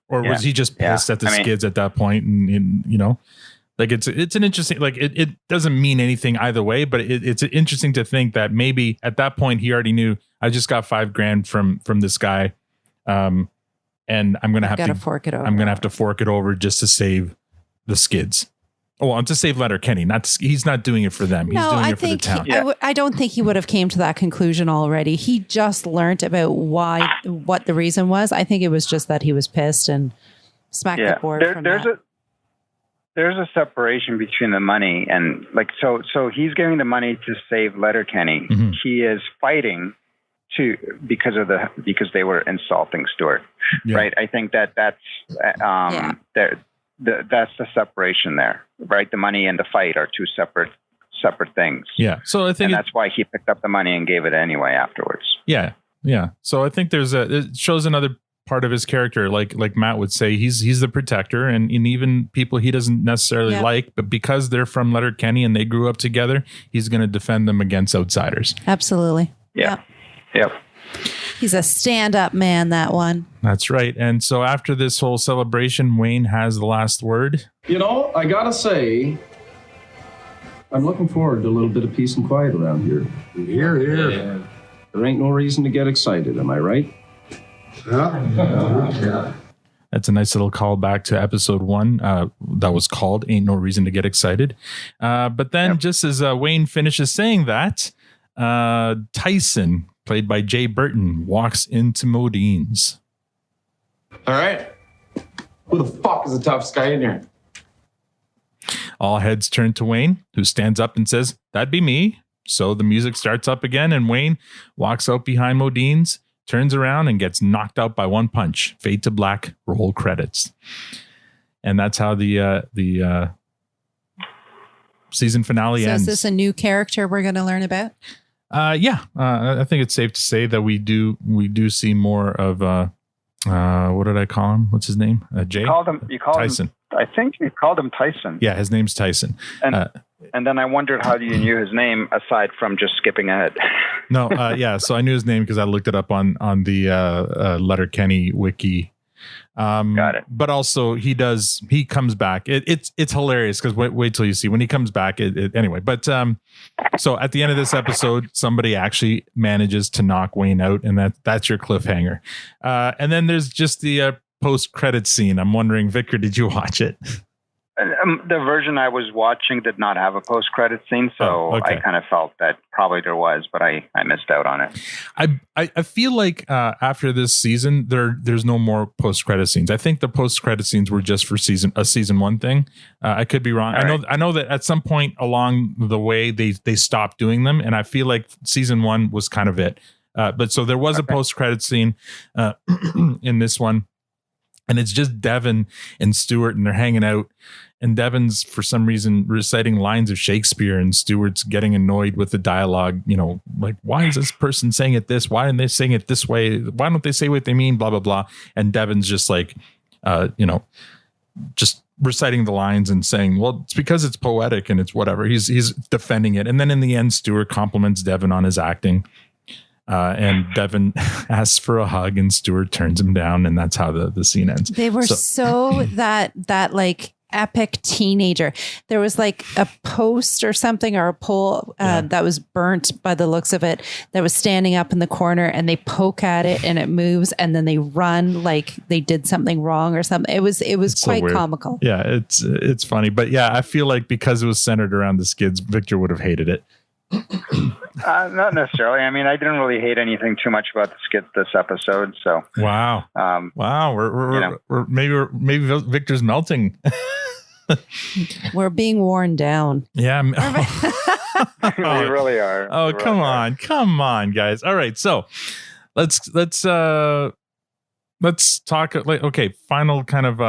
Or was he just pissed at the Skids at that point? And you know, like it's an interesting, like it doesn't mean anything either way, but it's interesting to think that maybe at that point he already knew I just got $5,000 from this guy. And I'm going to have to fork it over. I'm going to have to fork it over just to save the Skids. Oh, and to save Letterkenny. He's not doing it for them. He's doing it for the town. I don't think he would have came to that conclusion already. He just learned about what the reason was. I think it was just that he was pissed and smacked the board. There's a separation between the money and like so he's giving the money to save Letterkenny. Mm-hmm. He is fighting because they were insulting Stuart. Right? I think that's that's the separation there, right? The money and the fight are two separate things. Yeah. So I think that's why he picked up the money and gave it anyway afterwards. Yeah. Yeah. So I think it shows another part of his character. Like Matt would say, he's the protector and even people he doesn't necessarily like, but because they're from Letterkenny and they grew up together, he's going to defend them against outsiders. Absolutely. Yeah. Yep. He's a stand-up man, that one. That's right. And so after this whole celebration, Wayne has the last word. You know, I gotta say, I'm looking forward to a little bit of peace and quiet around here. Here. There ain't no reason to get excited, am I right? Yeah. That's a nice little callback to episode 1 that was called Ain't No Reason to Get Excited. But then just as Wayne finishes saying that, Tyson, played by Jay Burton, walks into Modine's. All right. Who the fuck is the toughest guy in here? All heads turn to Wayne, who stands up and says, "That'd be me." So the music starts up again, and Wayne walks out behind Modine's, turns around, and gets knocked out by one punch. Fade to black, roll credits. And that's how the season finale ends. Is this a new character we're going to learn about? I think it's safe to say that we do see more of what did I call him? What's his name? Jay? You called Tyson. him. I think you called him Tyson. Yeah, his name's Tyson. And then I wondered how you knew his name aside from just skipping ahead. No, so I knew his name because I looked it up on the Letterkenny wiki. Got it. But also he comes back. It's hilarious because wait till you see when he comes back. Anyway. But so at the end of this episode, somebody actually manages to knock Wayne out, and that's your cliffhanger. And then there's just the post-credit scene. I'm wondering, Victor, did you watch it? The version I was watching did not have a post-credit scene, so I kind of felt that probably there was, but I missed out on it. I feel like after this season, there's no more post-credit scenes. I think the post-credit scenes were just for season 1 thing. I could be wrong. I know that at some point along the way they stopped doing them, and I feel like season 1 was kind of it. But so there was a post-credit scene in this one, and it's just Devin and Stuart, and they're hanging out. And Devin's, for some reason, reciting lines of Shakespeare, and Stuart's getting annoyed with the dialogue. You know, like, why is this person saying it this? Why aren't they saying it this way? Why don't they say what they mean? Blah, blah, blah. And Devin's just like, just reciting the lines and saying, well, it's because it's poetic and it's whatever. He's defending it. And then in the end, Stuart compliments Devin on his acting. And Devin asks for a hug, and Stuart turns him down, and that's how the scene ends. They were so that like epic teenager. There was like a post or something or a pole that was burnt by the looks of it that was standing up in the corner, and they poke at it and it moves, and then they run like they did something wrong or something. It was quite so comical. Yeah, it's funny, but yeah, I feel like because it was centered around the Skids, Victor would have hated it. Not necessarily. I mean, I didn't really hate anything too much about the Skids this episode. So wow, we're maybe Victor's melting. We're being worn down. Yeah. We really are. Oh, We really come are. on, guys. All right, so let's talk. Like, okay, final kind of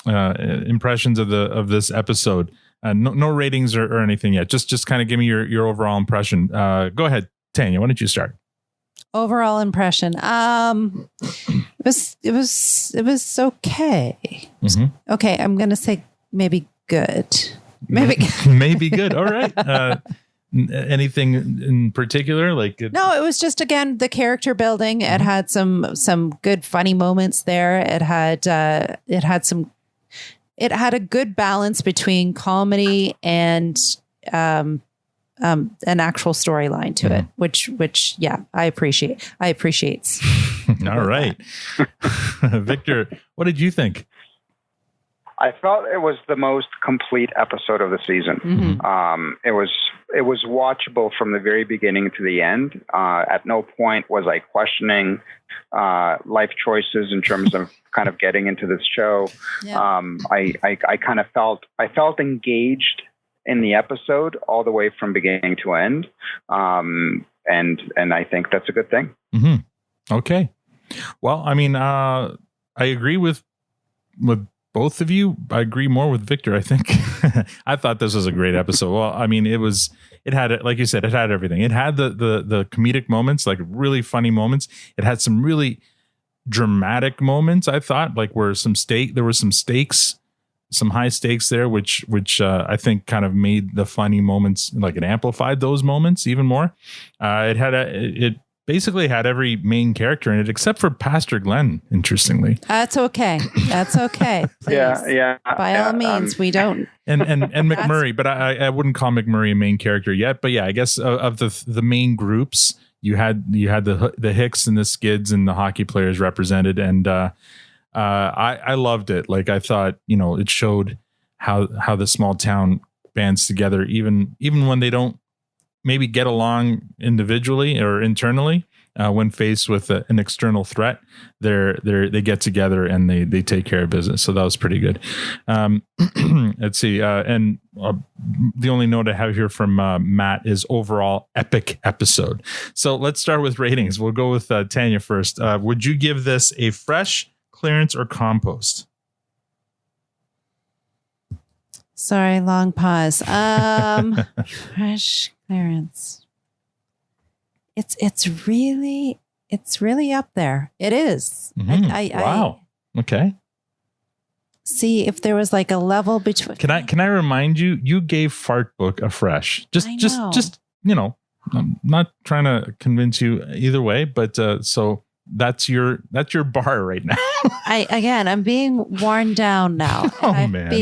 impressions of this episode. No ratings or anything yet. Just kind of give me your overall impression. Go ahead, Tanya. Why don't you start? Overall impression. It was okay. Okay, I'm gonna say maybe good. Maybe good. All right. Anything in particular? No, it was just, again, the character building. It had some good funny moments there. It had a good balance between comedy and an actual storyline to it, which yeah, I appreciate. All right. Victor, what did you think? I felt it was the most complete episode of the season. It was watchable from the very beginning to the end. At no point was I questioning life choices in terms of kind of getting into this show. I kind of felt engaged in the episode all the way from beginning to end, and I think that's a good thing. Okay. Well, I mean, I agree with both of you. I agree more with Victor, I think. I thought this was a great episode. Well, I mean, it had, like you said, it had everything. It had the comedic moments, like really funny moments. It had some really dramatic moments, I thought, like there were some stakes, some high stakes there, which I think kind of made the funny moments, like it amplified those moments even more. It basically had every main character in it except for Pastor Glenn, interestingly. That's okay. Please. Yeah. By all means, we don't. And McMurray, but I wouldn't call McMurray a main character yet. But yeah, I guess of the main groups, you had the Hicks and the Skids and the hockey players represented, and I loved it. Like, I thought, it showed how the small town bands together, even when they don't maybe get along individually or internally, when faced with an external threat, they get together and they take care of business. So that was pretty good. Let's see. And the only note I have here from Matt is overall epic episode. So let's start with ratings. We'll go with Tanya first. Would you give this a fresh, clearance, or compost? Sorry, long pause. Fresh clearance. It's really up there. It is. Wow. Okay. See if there was like a level between. Can I remind you? You gave Fart Book a fresh. Just I'm not trying to convince you either way, but so that's your bar right now. I'm being worn down now. Man.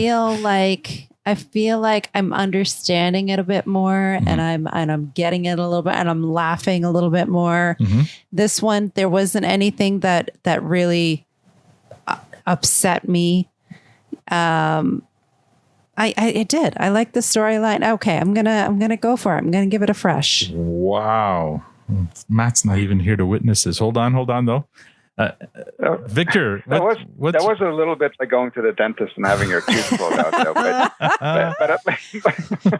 I feel like I'm understanding it a bit more, and I'm getting it a little bit, and I'm laughing a little bit more. This one, there wasn't anything that really upset me. It did. I like the storyline. Okay, I'm gonna go for it. I'm gonna give it a fresh. Wow. Matt's not even here to witness this. Hold on though. Victor, that was a little bit like going to the dentist and having your teeth pulled out, though. But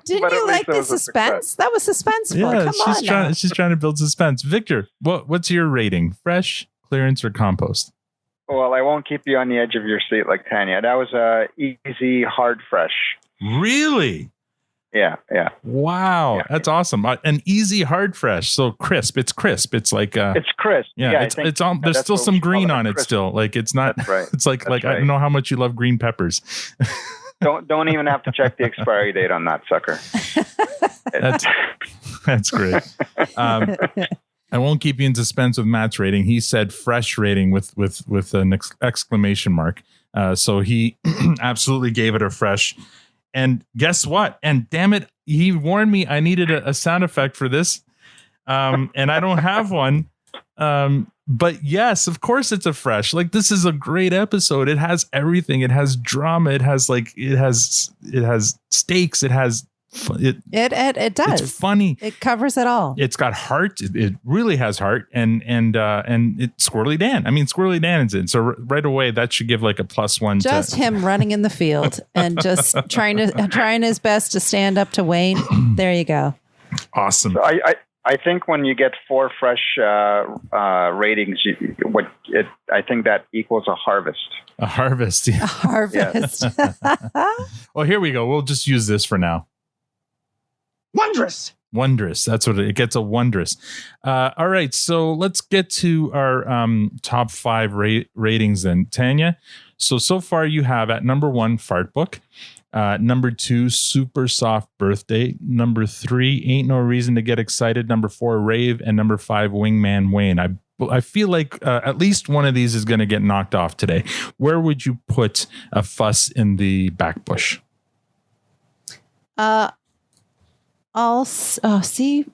didn't you like the suspense? That was suspenseful. Yeah, she's trying to build suspense. Victor, what's your rating? Fresh, clearance, or compost? Well, I won't keep you on the edge of your seat like Tanya. That was a easy, hard, fresh. Really? Yeah. Wow, yeah. That's awesome. An easy, hard, fresh. So crisp. It's crisp. It's like it's crisp. Yeah, it's on. There's still some green on it. Crisp. Still, like it's not. That's right. It's like right. I don't know how much you love green peppers. Don't even have to check the expiry date on that sucker. That's great. I won't keep you in suspense with Matt's rating. He said fresh rating with an exclamation mark. So he absolutely gave it a fresh. And guess what? And damn it, he warned me I needed a sound effect for this. And I don't have one. But yes, of course it's a fresh. Like, this is a great episode. It has everything. It has drama. It has stakes. It has It does. It's funny. It covers it all. It's got heart. It really has heart, and it's Squirrely Dan. I mean, Squirrely Dan is in. So right away, that should give like a +1. Just him running in the field and just trying his best to stand up to Wayne. There you go. Awesome. So I think when you get 4 fresh ratings, I think that equals a harvest. A harvest. Yeah. A harvest. Well, here we go. We'll just use this for now. Wondrous. Wondrous. That's what it gets, a wondrous. All right. So let's get to our top 5 ratings then. Tanya, so far you have at number 1, Fart Book. Number 2, Super Soft Birthday. Number 3, Ain't No Reason to Get Excited. Number 4, Rave. And number 5, Wingman Wayne. I feel like at least one of these is going to get knocked off today. Where would you put a fuss in the back bush? I'll see.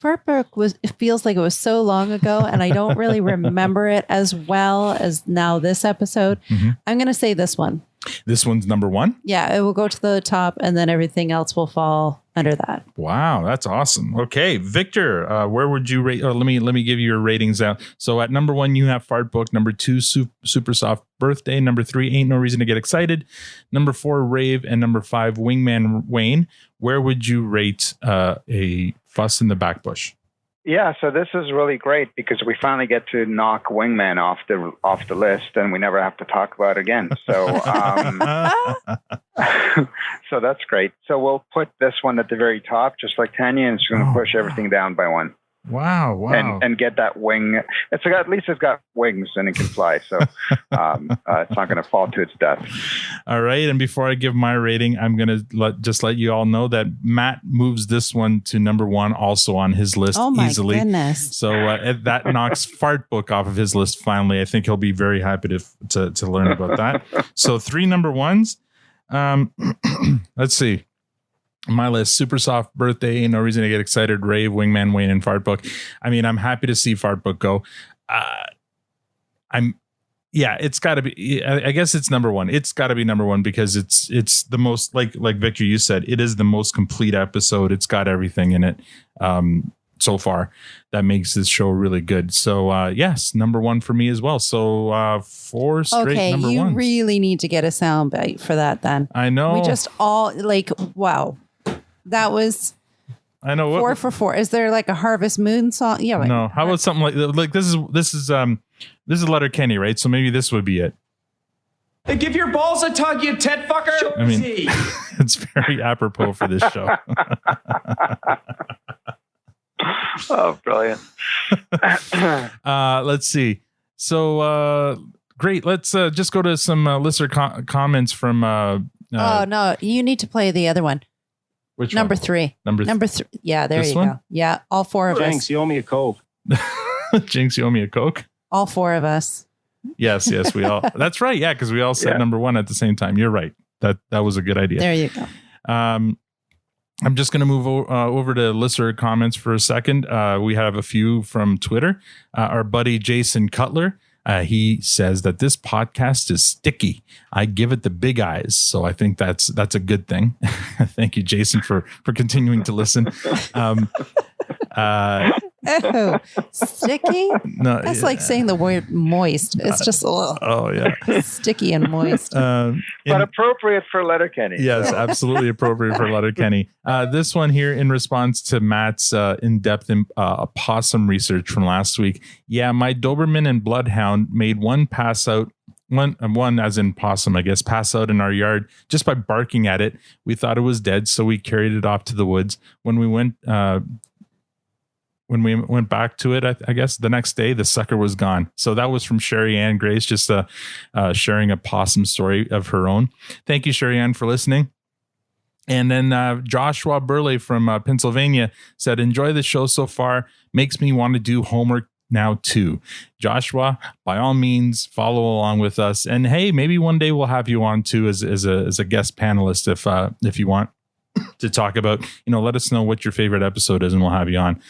Fartbook it feels like it was so long ago, and I don't really remember it as well as now this episode. Mm-hmm. I'm going to say this one. This one's number 1? Yeah, it will go to the top, and then everything else will fall under that. Wow, that's awesome. Okay, Victor, where would you rate? Let me give you your ratings out. So at number 1, you have Fart Book. Number 2, Super Soft Birthday. Number 3, Ain't No Reason to Get Excited. Number 4, Rave, and number 5, Wingman Wayne. Where would you rate a fuss in the back bush? Yeah, so this is really great because we finally get to knock Wingman off the list, and we never have to talk about it again. So, so that's great. So we'll put this one at the very top, just like Tanya, and it's going to push everything down by 1. Wow! And get that wing. At least it's got wings and it can fly, so it's not going to fall to its death. All right. And before I give my rating, I'm going to let you all know that Matt moves this one to number 1, also on his list easily. Goodness! So that knocks Fart Book off of his list. Finally, I think he'll be very happy to learn about that. So 3 number 1s. Let's see. My list: Super Soft Birthday, Ain't No Reason to Get Excited, Rave, Wingman Wayne, and Fart Book. I mean, I'm happy to see Fart Book go. It's got to be. I guess it's number 1. It's got to be number 1 because it's the most, like Victor, you said, it is the most complete episode. It's got everything in it so far that makes this show really good. So yes, number 1 for me as well. So 4 straight number 1s. You really need to get a soundbite for that. Then I know we just all wow. That was, I know, 4 for 4. Is there like a Harvest Moon song? Yeah. Wait. No. How about something like this is Letterkenny, right? So maybe this would be it. Hey, give your balls a tug, you tet fucker. I mean, it's very apropos for this show. Oh, brilliant. Let's see. So great. Let's just go to some listener comments from. Oh no, you need to play the other one. Which number one? 3? Number 3. Yeah, there you go. Yeah, all 4 of us. Jinx, you owe me a Coke. Jinx, you owe me a Coke. All 4 of us. Yes, we all. That's right. Yeah, because we all said number 1 at the same time. You're right. That was a good idea. There you go. I'm just going to move over to listener comments for a second. We have a few from Twitter. Our buddy Jason Cutler. He says that this podcast is sticky. I give it the big eyes. So I think that's a good thing. Thank you, Jason, for continuing to listen. Oh, sticky? No, that's like saying the word moist. It's just sticky and moist. But appropriate for Letterkenny. Yes, absolutely appropriate for Letterkenny. This one here in response to Matt's in-depth opossum research from last week. Yeah, my Doberman and Bloodhound made one pass out. One as in possum, I guess, pass out in our yard just by barking at it. We thought it was dead, so we carried it off to the woods. When we went back to it, I guess the next day, the sucker was gone. So that was from Sherry Ann Grace, just sharing a possum story of her own. Thank you, Sherry Ann, for listening. And then Joshua Burley from Pennsylvania said, enjoy the show so far. Makes me want to do homework now too. Joshua, by all means, follow along with us. And hey, maybe one day we'll have you on too as a guest panelist if you want to talk about, let us know what your favorite episode is and we'll have you on.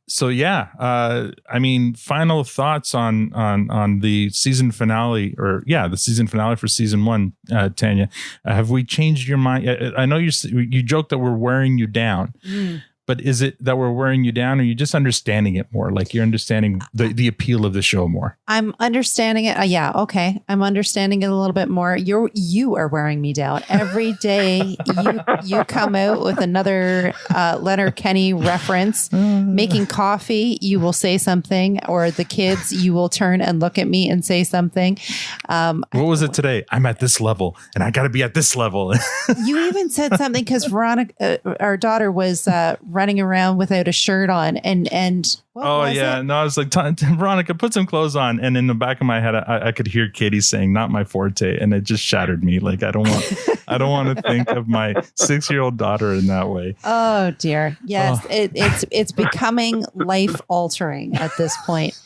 So yeah, I mean, final thoughts on the season finale, the season finale for season 1, Tanya. Have we changed your mind? I know you joked that we're wearing you down. But is it that we're wearing you down, or are you just understanding it more? Like you're understanding the appeal of the show more? I'm understanding it. Yeah. Okay. I'm understanding it a little bit more. You are wearing me down. Every day you come out with another Letterkenny reference. Making coffee, you will say something, or the kids, you will turn and look at me and say something. What was it today? I'm at this level and I got to be at this level. You even said something because Veronica, our daughter, was running around without a shirt on, and I was like, Veronica, put some clothes on. And in the back of my head, I could hear Katie saying, "Not my forte," and it just shattered me. Like I don't want to think of my 6-year-old daughter in that way. Oh dear, yes, it's becoming life altering at this point.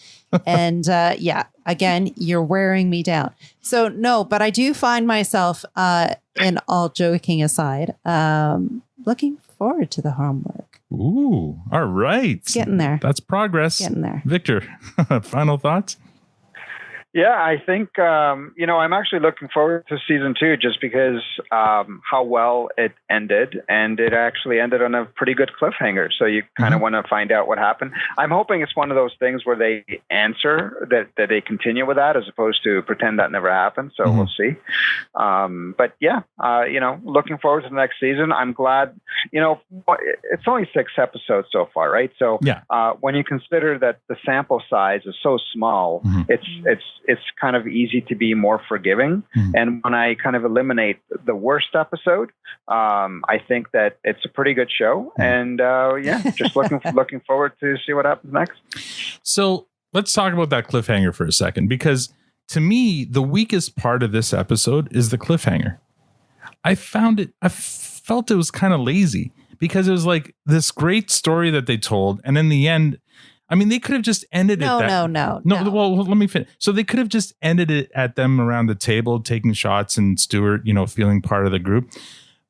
And again, you're wearing me down. So no, but I do find myself, in all joking aside, looking forward to the homework. Ooh, all right. It's getting there. That's progress. Getting there. Victor, final thoughts? Yeah, I think, I'm actually looking forward to season 2 just because how well it ended, and it actually ended on a pretty good cliffhanger. So you kind of want to find out what happened. I'm hoping it's one of those things where they answer that they continue with that as opposed to pretend that never happened. So we'll see. But yeah, looking forward to the next season. I'm glad, it's only 6 episodes so far, right? So when you consider that the sample size is so small, it's kind of easy to be more forgiving. And when I kind of eliminate the worst episode, I think that it's a pretty good show. And just looking forward to see what happens next. So let's talk about that cliffhanger for a second, because to me, the weakest part of this episode is the cliffhanger. I felt it was kind of lazy, because it was like this great story that they told. And in the end, I mean, they could have just ended it. No. Well, let me finish. So they could have just ended it at them around the table, taking shots, and Stuart, feeling part of the group.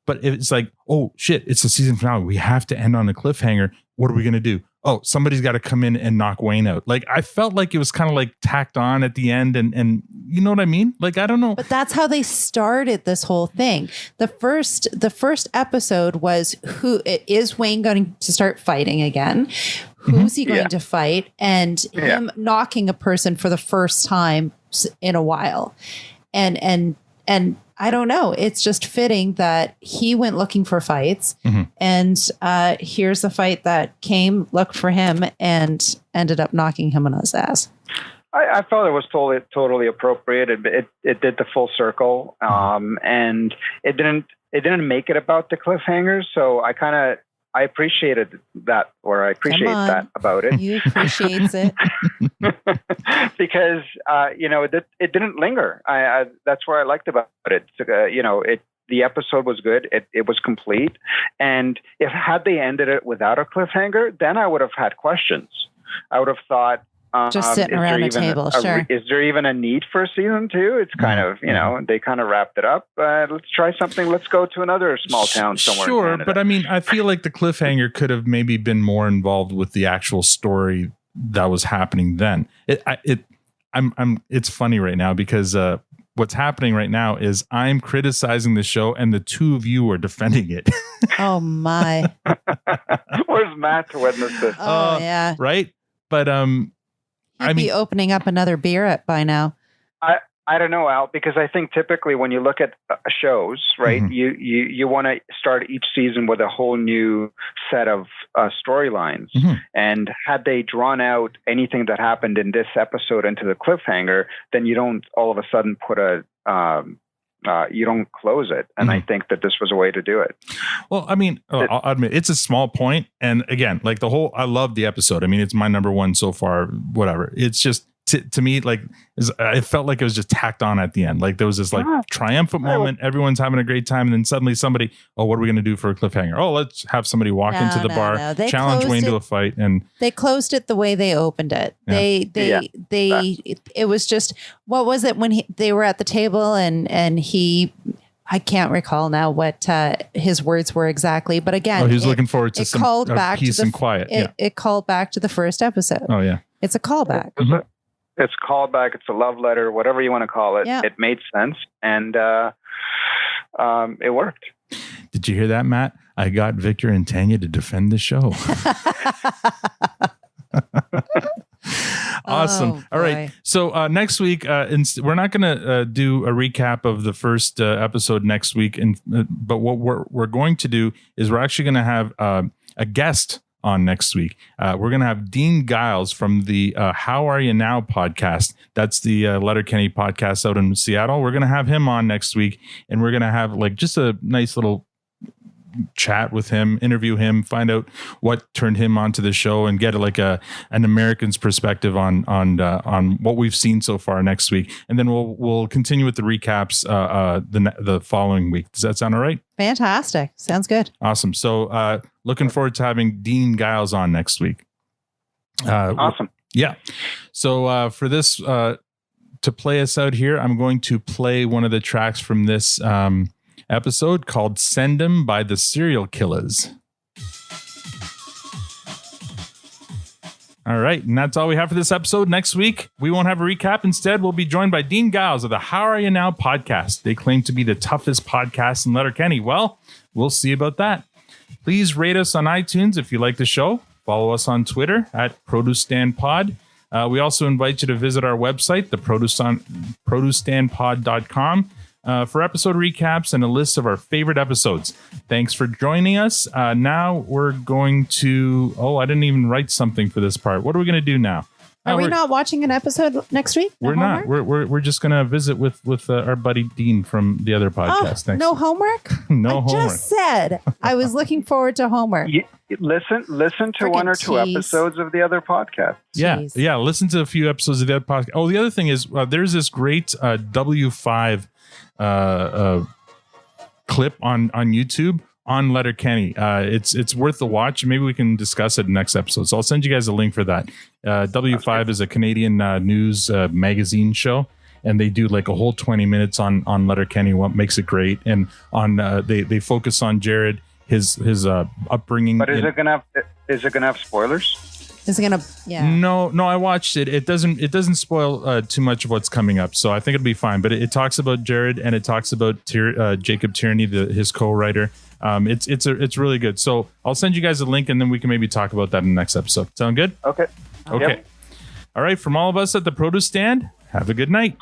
But it's like, oh shit, it's the season finale. We have to end on a cliffhanger. What are we going to do? Oh, somebody's got to come in and knock Wayne out. Like, I felt like it was kind of like tacked on at the end, and you know what I mean? Like, I don't know. But that's how they started this whole thing. The first episode was, is Wayne going to start fighting again? Who's he going to fight? And him knocking a person for the first time in a while. And I don't know. It's just fitting that he went looking for fights. And here's a fight that looked for him, and ended up knocking him on his ass. I felt it was totally appropriate. It did the full circle. And it didn't make it about the cliffhangers. So I appreciated that, or I appreciate that about it. You appreciate it. Because, it didn't linger. That's what I liked about it. The episode was good. It was complete. And had they ended it without a cliffhanger, then I would have had questions. I would have thought, just sitting around a table, sure. Is there even a need for season 2? It's kind of, they kind of wrapped it up. Let's try something. Let's go to another small town somewhere. Sure, but I mean, I feel like the cliffhanger could have maybe been more involved with the actual story that was happening then. It's funny right now because what's happening right now is I'm criticizing the show, and the two of you are defending it. Oh my! Where's Matt to witness this? Oh yeah, right. But He'd be opening up another beer by now. I don't know, Al, because I think typically when you look at shows, right, you want to start each season with a whole new set of storylines. And had they drawn out anything that happened in this episode into the cliffhanger, then you don't all of a sudden put you don't close it. And I think that this was a way to do it. Well, I mean, I'll admit it's a small point. And again, like I love the episode. I mean, it's my number 1 so far, whatever. It's just, to me, like, it felt like it was just tacked on at the end. Like there was this like triumphant moment. Everyone's having a great time. And then suddenly somebody, what are we going to do for a cliffhanger? Oh, let's have somebody walk into the bar, challenge Wayne to a fight. And they closed it the way they opened it. It was just, what was it when they were at the table and he I can't recall now what his words were exactly, but again, he's looking forward to some peace and quiet. It called back to the first episode. Oh yeah, it's a callback. It's a callback. It's a love letter, whatever you want to call it. Yeah. It made sense, and it worked. Did you hear that, Matt? I got Victor and Tanya to defend the show. Awesome. All right. So next week, we're not going to do a recap of the first episode next week, but what we're going to do is we're actually going to have a guest on next week. We're going to have Dean Giles from the How Are You Now podcast. That's the Letterkenny podcast out in Seattle. We're going to have him on next week, and we're going to have like just a nice little chat with him, interview him, find out what turned him onto the show, and get like an American's perspective on what we've seen so far next week. And then we'll continue with the recaps the following week. Does that sound all right? Fantastic. Sounds good. Awesome. So looking forward to having Dean Giles on next week. Awesome. Yeah. So for this to play us out here, I'm going to play one of the tracks from this episode called Send 'Em by the Serial Killers. All right, and that's all we have for this episode. Next week, we won't have a recap. Instead, we'll be joined by Dean Giles of the How Are You Now podcast. They claim to be the toughest podcast in Letterkenny. Well, we'll see about that. Please rate us on iTunes if you like the show. Follow us on Twitter at ProduceStandPod. We also invite you to visit our website, ProduceStandPod.com. For episode recaps and a list of our favorite episodes. Thanks for joining us. Now we're going to... Oh, I didn't even write something for this part. What are we going to do now? Are we not watching an episode next week? We're not. We're just going to visit with our buddy Dean from the other podcast. Thanks. No homework? No homework. Just said I was looking forward to homework. Listen to one or two episodes of the other podcast. Yeah. Listen to a few episodes of the other podcast. Oh, the other thing is there's this great W5 clip on YouTube on Letterkenny. It's worth the watch. Maybe we can discuss it next episode. So I'll send you guys a link for that. W5 is a Canadian news magazine show, and they do like a whole 20 minutes on Letterkenny, what makes it great, and on they focus on Jared, his upbringing. But is it gonna have spoilers? Is it gonna? Yeah. No, I watched it. It doesn't spoil too much of what's coming up, so I think it'll be fine. But it talks about Jared, and it talks about Jacob Tierney, his co-writer. It's really good. So I'll send you guys a link, and then we can maybe talk about that in the next episode. Sound good? Okay. Yep. All right. From all of us at the Produce Stand, have a good night.